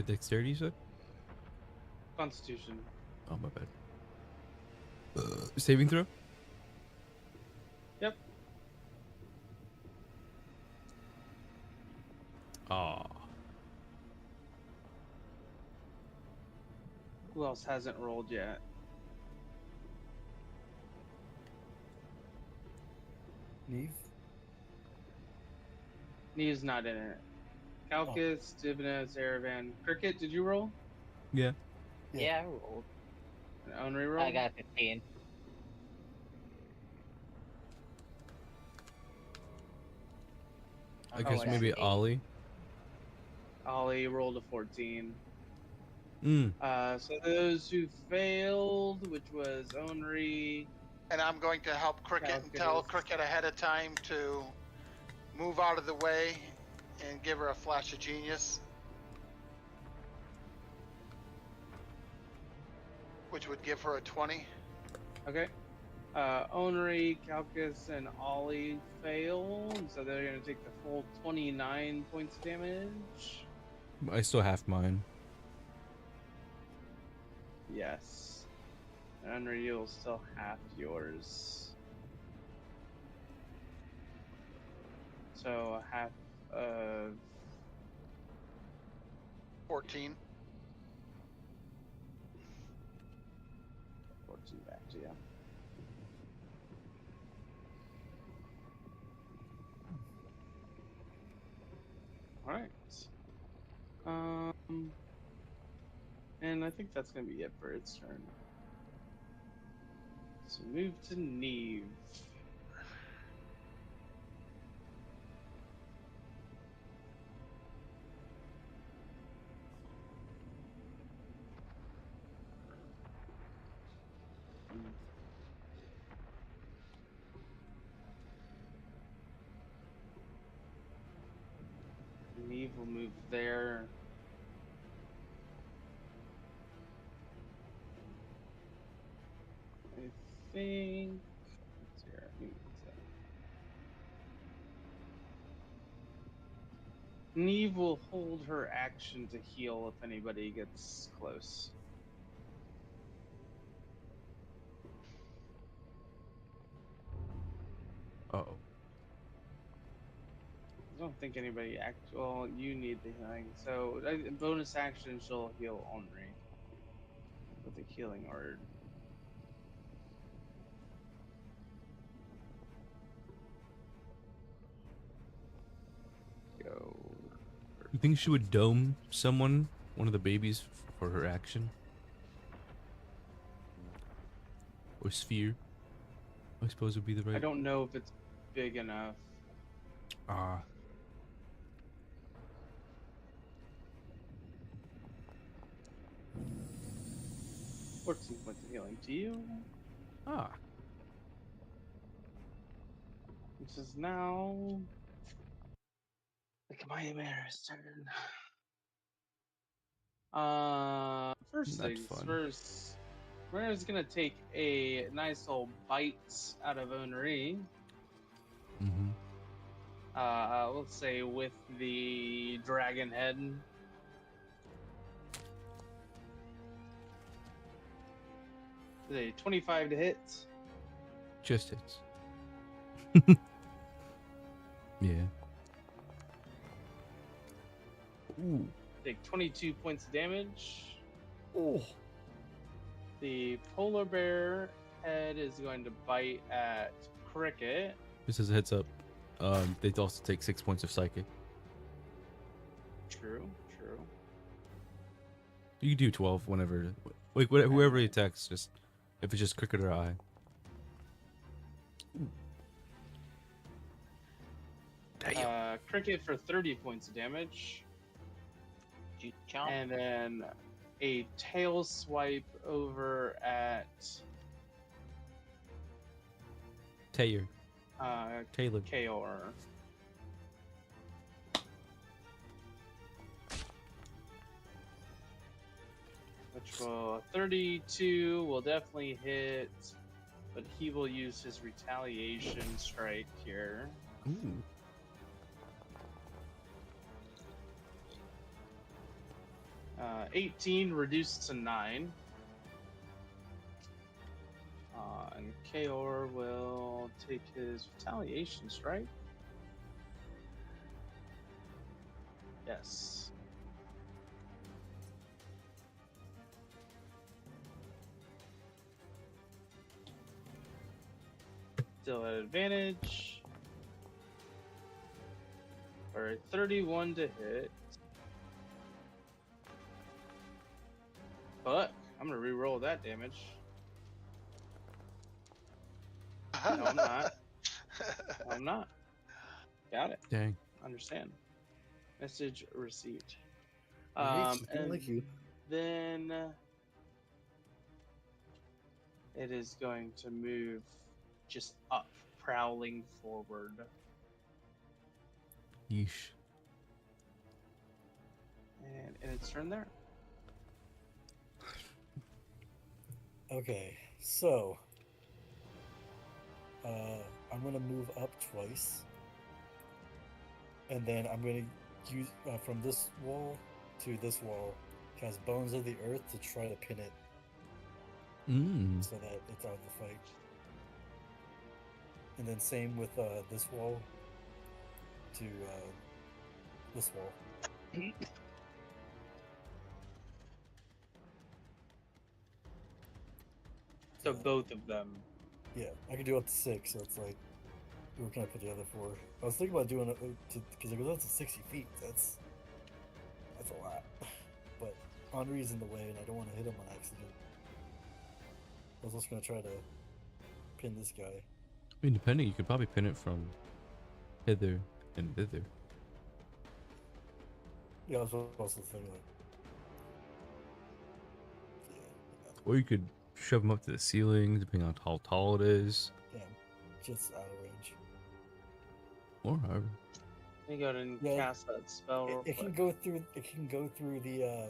Dexterity, you said? Constitution. Oh, my bad. Saving throw? Yep. Ah. Who else hasn't rolled yet? Niamh? Neve's not in it. Calcus, Divinos, Erevan. Cricket, did you roll? Yeah. Yeah, I rolled. An Henri roll? I got 15. I guess I maybe see. Ollie. Ollie rolled a 14. Mm. So those who failed, which was Henri, And I'm going to help Cricket and tell Calculus. Cricket ahead of time to move out of the way and give her a flash of genius. Which would give her a 20. okay. Henri, Calcus, and Ollie failed, so they're gonna take the full 29 points of damage. I still have mine. Yes. And Henri, you'll still have yours. So a half of 14. 14 back to you. Alright. And I think that's gonna be it for its turn. So move to Niamh. Niamh will move there. I think. Let's see here. Who is that? Niamh will hold her action to heal if anybody gets close. Uh-oh. I don't think anybody well, you need the healing. So bonus action, she'll heal Henri with a healing word. Go. You think she would dome someone, one of the babies, for her action? Or sphere? I suppose would be the right. I don't know if it's big enough. Ah. 14 points of healing to you. Ah. This is now the Mighty Mayor's turn. First Not things fun. first. Mayor's gonna take a nice old bite out of Henri. Mm-hmm. Let's say with the dragon head. Is a 25 to hit. Just hits. Yeah. Ooh. Take 22 points of damage. Oh. The polar bear head is going to bite at Cricket. Just as a heads up, they also take 6 points of psychic. True. You can do 12 whenever. Like whoever he attacks, just if it's just Cricket or I. Cricket for 30 points of damage. Chomp. And then a tail swipe over at Tayer. Caleb. Kaor. Which will 32 will definitely hit, but he will use his retaliation strike here. Ooh. Uh, 18 reduced to 9. And Kaor will take his retaliation strike. Yes. Still at advantage. For a 31 to hit. But I'm gonna re-roll that damage. No, I'm not. No, I'm not. Got it. Dang. Understand. Message received. Right, she's gonna And like you. then it is going to move just up, prowling forward. Yeesh. And its turn there. Okay, so I'm gonna move up twice, and then I'm gonna use from this wall to this wall, cast Bones of the Earth to try to pin it Mm. so that it's out of the fight. And then same with this wall to this wall. So both of them. Yeah, I can do up to 6, so it's like, where can I put the other 4? I was thinking about doing it because it goes up to 60 feet. That's a lot. But Henri's in the way, and I don't want to hit him on accident. I was also going to try to pin this guy. I mean, depending, you could probably pin it from hither and thither. Yeah, I was also thinking like, Or you could shove them up to the ceiling, depending on how tall it is. yeah, just out of range. Or however. Let me go ahead and Yeah, cast that spell real It can quick. go through. It can go through the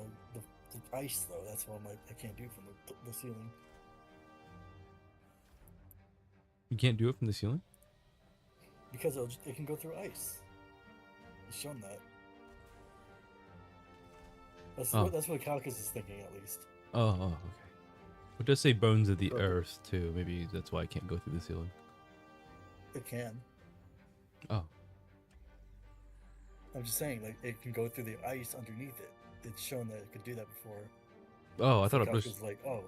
ice though. That's what I can't do from the ceiling. You can't do it from the ceiling? Because it can go through ice. It's shown that. That's what Calcus is thinking, at least. Oh, okay. It does say bones of the earth, too. Maybe that's why I can't go through the ceiling. It can. Oh. I'm just saying, like, it can go through the ice underneath it. It's shown that it could do that before. Oh, I So thought it was... Calcus is like, oh,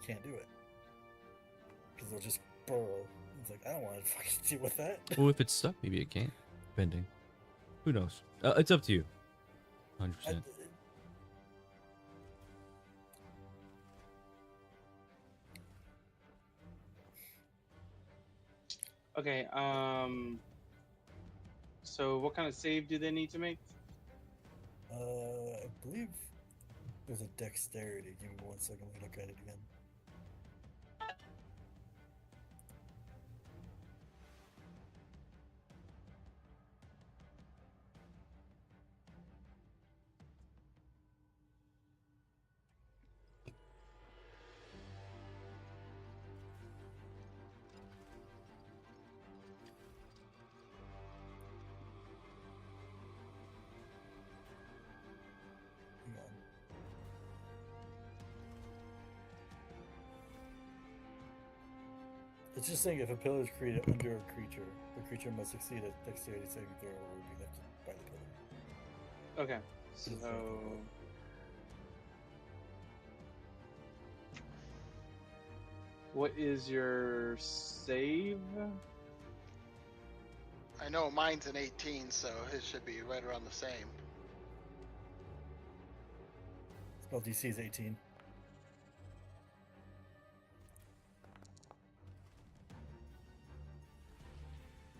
can't do it. Because they'll just burrow. It's like, I don't want to fucking deal with that. Well, if it's stuck, maybe it can't. Bending. Who knows? It's up to you. 100%. Okay, so what kind of save do they need to make? I believe there's a dexterity. Give me 1 second, let me look at it again. Hang on. It's just saying if a pillar is created under a creature, the creature must succeed at dexterity saving throw or will be lifted by the pillar. Okay, so what is your save? I know mine's an 18, so his should be right around the same. Spell DC is 18.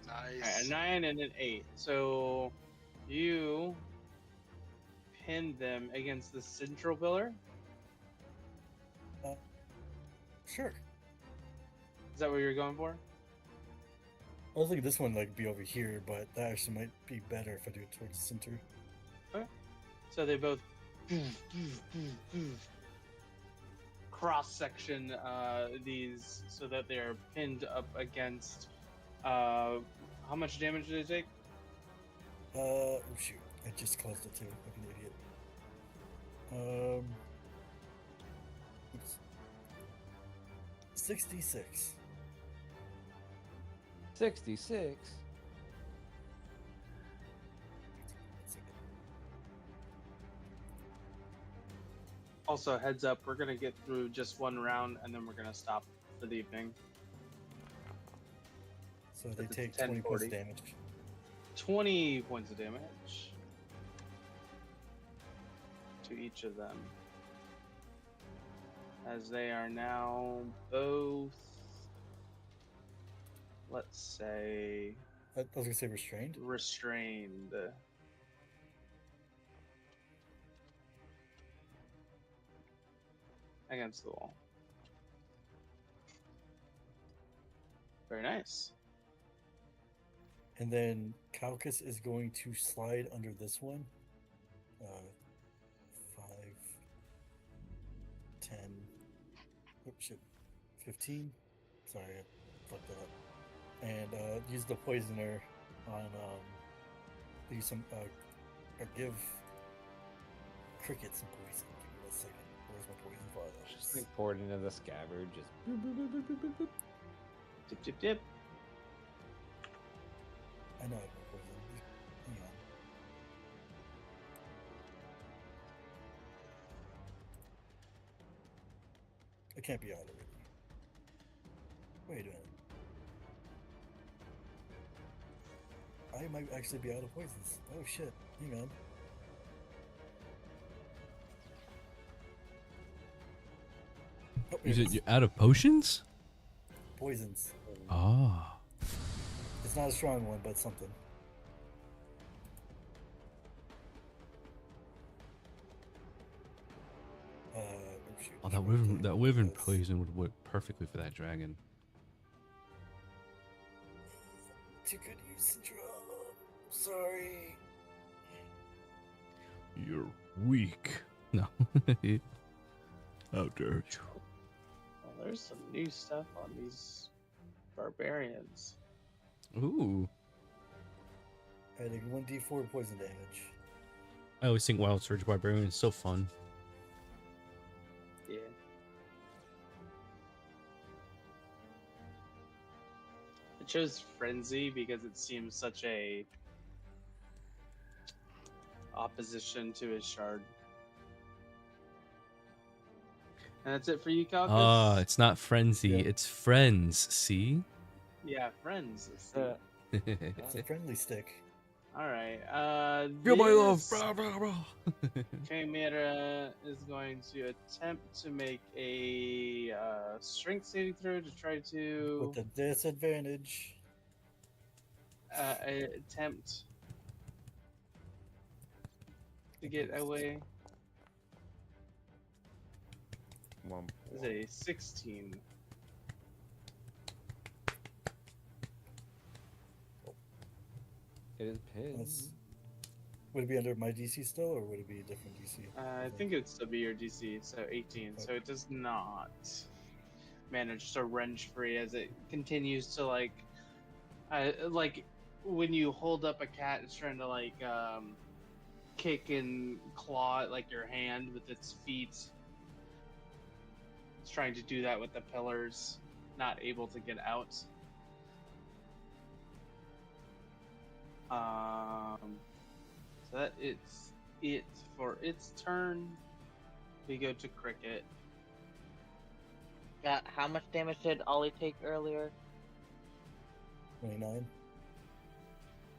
Nice. A 9 and an 8. So you pin them against the central pillar. Sure. Is that what you're going for? I was thinking this one like be over here, but that actually might be better if I do it towards the center. So they both cross section these so that they are pinned up against. How much damage do they take? Oh shoot! I just closed it too, like an idiot. Oops. 66. 66. Also, heads up, we're gonna get through just one round and then we're gonna stop for the evening. So they It's take 10, 20 points of 40. damage. 20 points of damage to each of them, as they are now both, let's say, I was gonna say restrained. restrained. Against the wall. Very nice. And then Calcus is going to slide under this one. 5, 10, oh shit, 15. Sorry, I fucked that up. And use the poisoner on use some or give Cricket some poison. Give me 1 second. Where's my poison vial? Just like pour it into the scabbard. Just boop, boop, boop, boop, boop, boop, boop. Dip, dip, dip. I know I have no poison. Hang on. I can't be out already. Wait a minute. I might actually be out of poisons. Oh shit. Hang on. Oh, You here it said is. you're out of potions? Poisons. Ah. It's not a strong one, but something. Oh shoot. Oh, that wyvern poison would work perfectly for that dragon. Too good use the draw. Sorry. You're weak. No. How dare you? Well, there's some new stuff on these barbarians. Ooh. Adding 1d4 poison damage. I always think Wild Surge Barbarian is so fun. Yeah. I chose Frenzy because it seems such a opposition to his shard. And that's it for you, Calcus? Ah, it's not Frenzy, Yeah. it's Friends, see? Yeah, friends. It's a friendly stick. Alright, Feel my love! this Brah, brah, brah. Chimera is going to attempt to make a strength saving throw to try to With the disadvantage. attempt to get away. Is a 16. It is pinned. That's- Would it be under my DC still, or would it be a different DC? I think it's still be your DC, so 18. So it does not manage to wrench free as it continues to like when you hold up a cat, it's trying to like kick and claw at like your hand with its feet. It's trying to do that with the pillars, not able to get out. So that it's it for its turn. We go to Cricket. How much damage did Ollie take earlier? 29.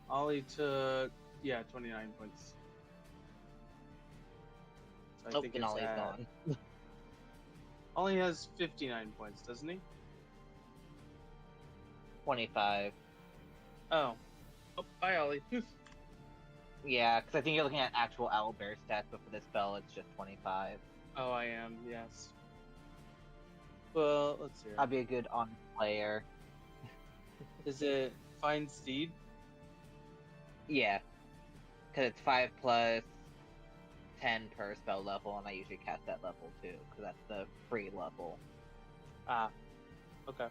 Ollie took 29 points. So Oh, and Ollie's gone. Ollie has 59 points, doesn't he? 25. Oh, bye, Ollie. Yeah, because I think you're looking at actual owlbear stats, but for this spell, it's just 25. Oh, I am. Yes. Well, let's see. I'd be a good on player. Is it Find Steed. Yeah. Because it's 5 plus 10 per spell level, and I usually cast that level too, because that's the free level. Ah. Okay.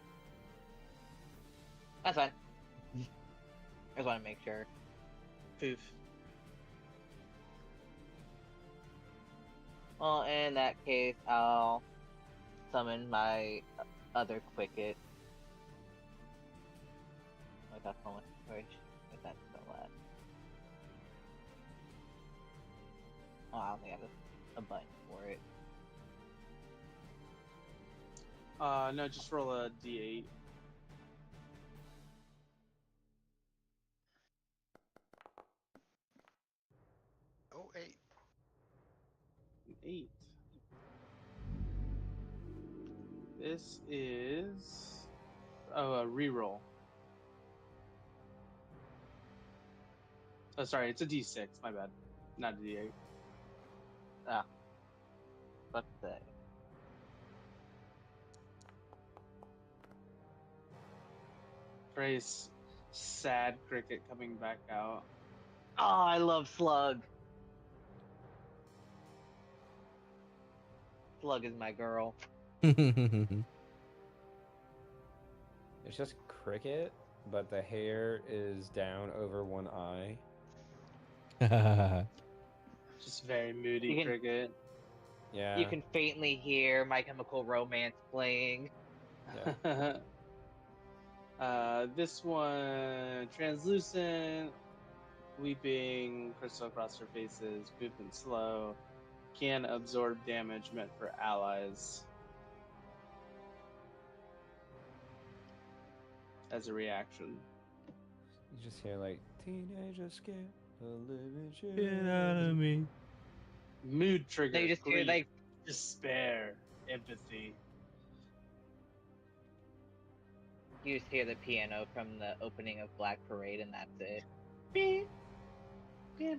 That's fine. I just want to make sure. Poof. Well, in that case, I'll summon my other Quicket. Wait, that's one. Where's that spell at? Oh, I don't think I have a button for it. No, just roll a d8. Oh, 8. 8. This is a reroll. Oh, sorry, it's a d6. My bad, not a d8. Ah. What's that? Very sad cricket coming back out. Oh, I love Slug. Slug is my girl. It's just cricket, but the hair is down over one eye. Just very moody You can- cricket. Yeah. You can faintly hear My Chemical Romance playing. Yeah. This one, translucent, weeping, crystal across her faces, movement slow, can absorb damage meant for allies as a reaction. You just hear like teenagers scared to live in Get out of me. Mood trigger, No, you just hear grief, like despair, empathy. you just hear the piano from the opening of Black Parade, and that's it. Beep, beep,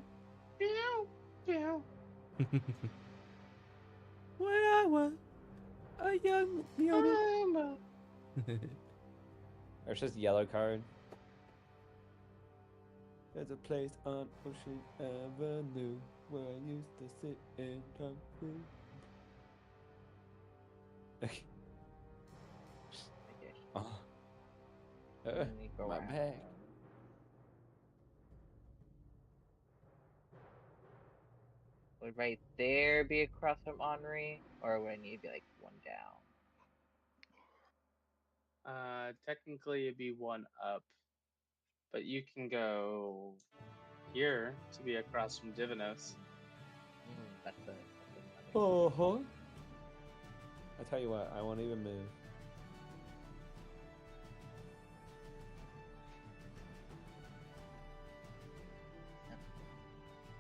pew, pew. When I was a young Fiona. Or it's just yellow card. There's a place on Ocean Avenue where I used to sit and talk to. Okay. Okay. Oh. Let me go My around. back. Would right there be across from Henri, or would I need to be like one down? Technically it'd be one up, but you can go here to be across from Divinos. That's a. Uh-huh. I tell you what, I won't even move.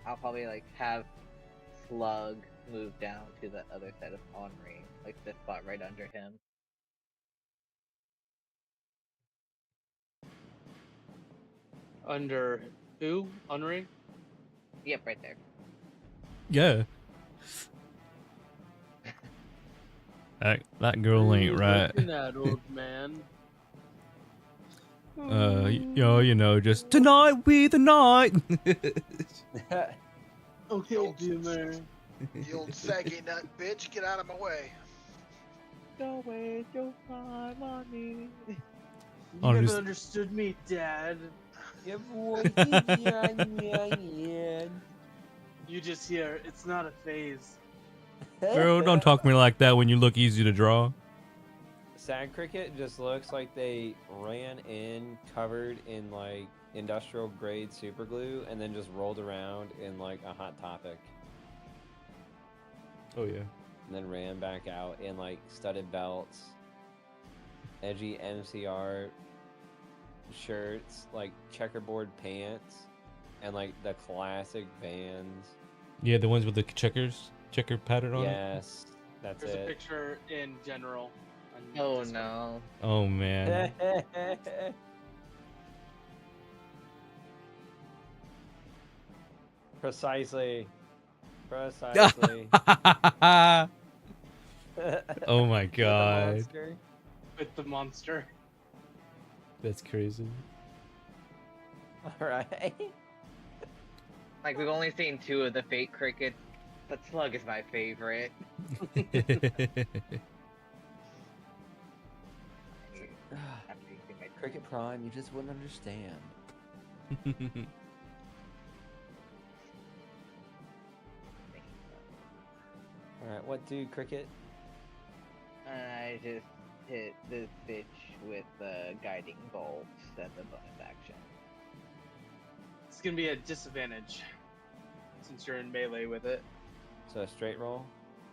I'll probably like have Slug move down to the other side of Henri, like this spot right under him. Under who? Henri? Yep, right there. Yeah. That girl ain't right. Looking at, old man. You know, just tonight be the night. Okay, boomer. You old saggy nut bitch, get out of my way. Don't waste your time on me. You Henri's- never understood me, Dad. You just hear, it's not a phase. Girl, don't talk to me like that when you look easy to draw. Sag cricket just looks like they ran in covered in like industrial grade super glue and then just rolled around in like a Hot Topic Oh yeah. and then ran back out in like studded belts, edgy MCR shirts, like checkerboard pants, and like the classic bands. Yeah, the ones with the checker pattern on it. Yes, that's There's a it. picture in general. on Oh Discord. no. Oh man. Precisely. Precisely. Oh my With the god. monster. With the monster. That's crazy. All right. Like we've only seen 2 of the fake crickets, but Slug is my favorite. Cricket Prime, you just wouldn't understand. All right, what do Cricket? I just hit this bitch with the guiding bolt as a bonus action. It's gonna be a disadvantage since you're in melee with it. So a straight roll,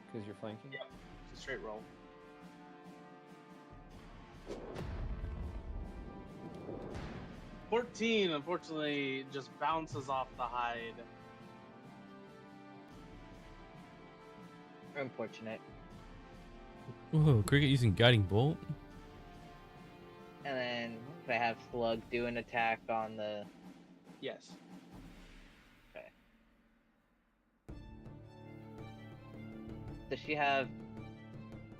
because you're flanking. Yep. It's a straight roll. $14, unfortunately, just bounces off the hide. Unfortunate. Whoa, Cricket using guiding bolt? And then I have Slug do an attack on the. Yes. Okay. Does she have?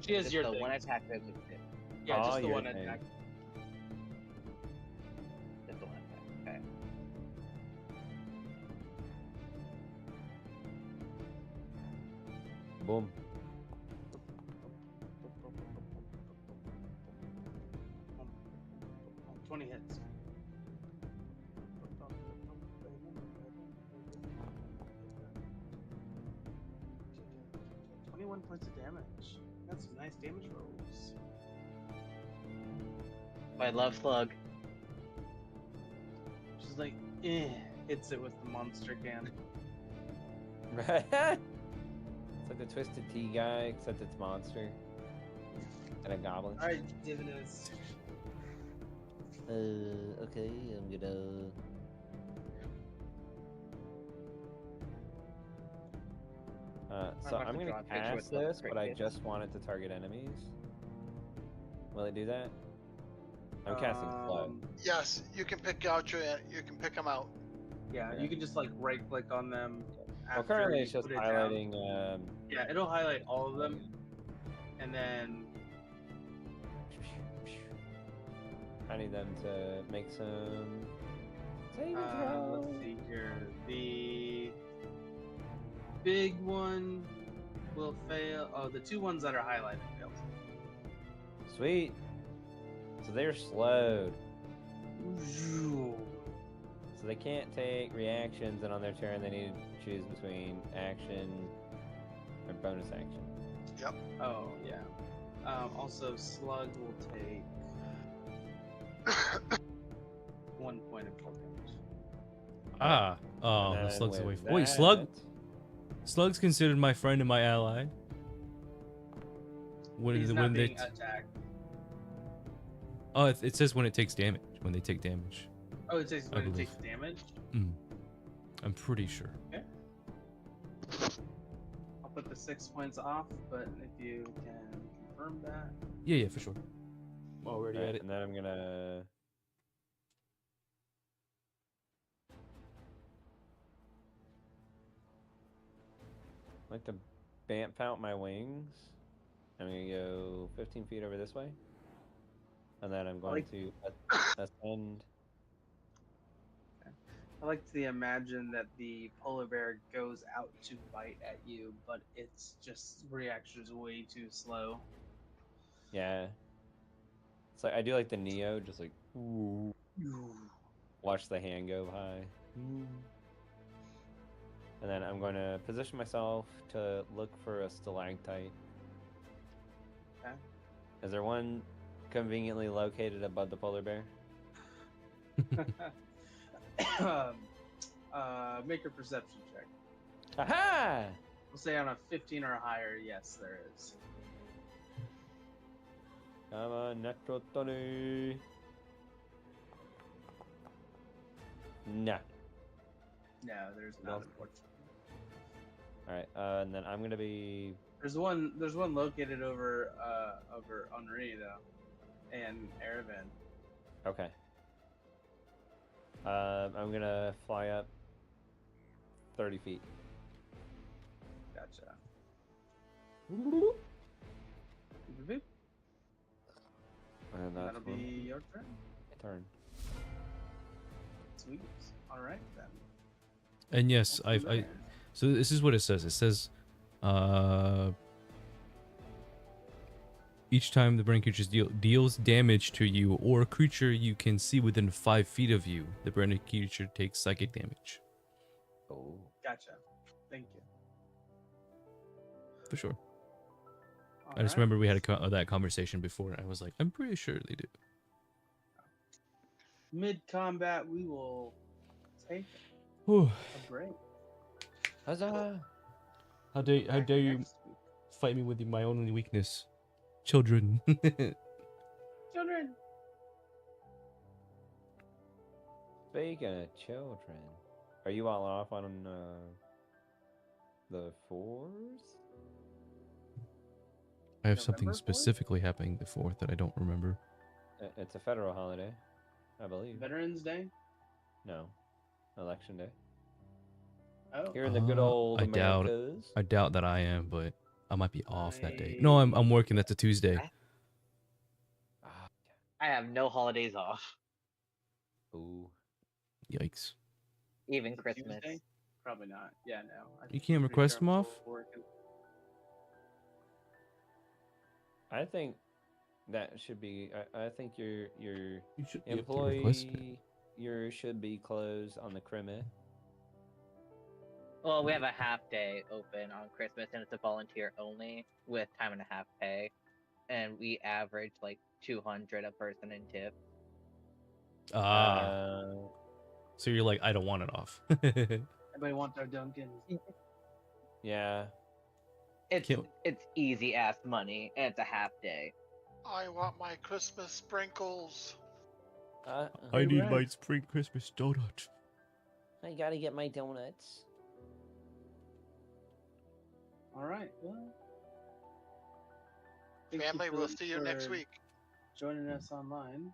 She has just your the thing. one attack that was hit? Yeah, just Oh, the your one thing. attack. Just the one attack. Okay. Boom. 20 hits. $21 points of damage. That's some nice damage rolls. I love Slug. She's like, hits it with the monster can. Right? It's like the Twisted Tea guy, except it's monster. And a goblin. Alright, divinos. Okay, I'm gonna... So I'll have I'm to gonna draw a picture cast with the this, but I cricket. just want it to target enemies. Will it do that? I'm casting Flood. Yes, you can pick out you can pick them out. Yeah, Yeah. you can just like right click on them. Well, after currently you it's just put it down. highlighting... Yeah, it'll highlight all of them, and then I need them to make some... saving let's throws. see here. The big one will fail. Oh, the 2 ones that are highlighted failed. Sweet. So they're slowed. So they can't take reactions, and on their turn they need to choose between action or bonus action. Oh yeah. Also, Slug will take 1 point of cold damage. Ah. Oh, And the Slug's with away. Wait, Slug? that- Slug's considered my friend and my ally. He's not being attacked. Oh, it says when it takes damage. When they take damage. Oh, it takes I when it believe. takes damage. I'm pretty sure. Okay. I'll put the 6 points off, but if you can confirm that. Yeah, for sure. While we're already Alright, at it. and then I'm gonna... I like to bamf out my wings. I'm gonna go 15 feet over this way. And then I'm going to ascend. I like to imagine that the polar bear goes out to bite at you, but its just reaction is way too slow. Yeah. It's like I do like the Neo, just like ooh, watch the hand go high. And then I'm going to position myself to look for a stalactite. Okay. Is there one conveniently located above the polar bear? Make a perception check. Aha! We'll say on a 15 or higher, yes, there is. Come on, natural 20. Nah. No, there's No. not, unfortunately. Alright, and then I'm gonna be... There's one located over Henri though, and Erevan. Okay. I'm gonna fly up 30 feet. Gotcha. And that's That'll be your turn. my turn. Let's Sweet. All right then. And yes, Well, from I there- so this is what it says. It says, each time the branded creature deals damage to you or a creature you can see within 5 feet of you, the branded creature takes psychic damage. Oh. Gotcha. Thank you. For sure. All I just right. remember we had that conversation before, and I was like, I'm pretty sure they do. Mid combat, we will take Whew. a break. Huzzah! How dare Back you next week. fight me with my only weakness, children? Children. Speaking of children, are you all off on the 4th? I have something November 4th? specifically happening the 4th that I don't remember. It's a federal holiday, I believe. Veterans Day. No, Election Day. Oh. Here in the good old I doubt it. Americas. I doubt that I am, but I might be off that day. No, I'm working. That's a Tuesday. Ah, I have no holidays off, ooh. Yikes. even Is it Christmas. Tuesday? Probably not. Yeah, no. You can't pretty request I'm them off? still working. I think that should be. I think your You should be able to request it. employee your should be closed on the Crimea. Well, we have a half day open on Christmas, and it's a volunteer only with time and a half pay, and we average like 200 a person in tip. So you're like, I don't want it off. Everybody wants their Dunkins. Yeah. It's Can't- it's easy ass money, and it's a half day. I want my Christmas sprinkles. I need Right. my spring Christmas donut. I gotta get my donuts. All right. Well. thank you Family, for- we'll see you next for week. Joining us online.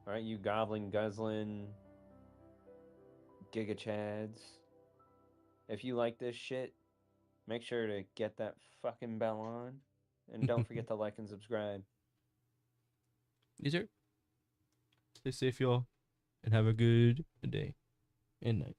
All right, you goblin guzzling giga chads. If you like this shit, make sure to get that fucking bell on, and don't forget to like and subscribe. Yes, sir. Stay safe, y'all, and have a good day and night.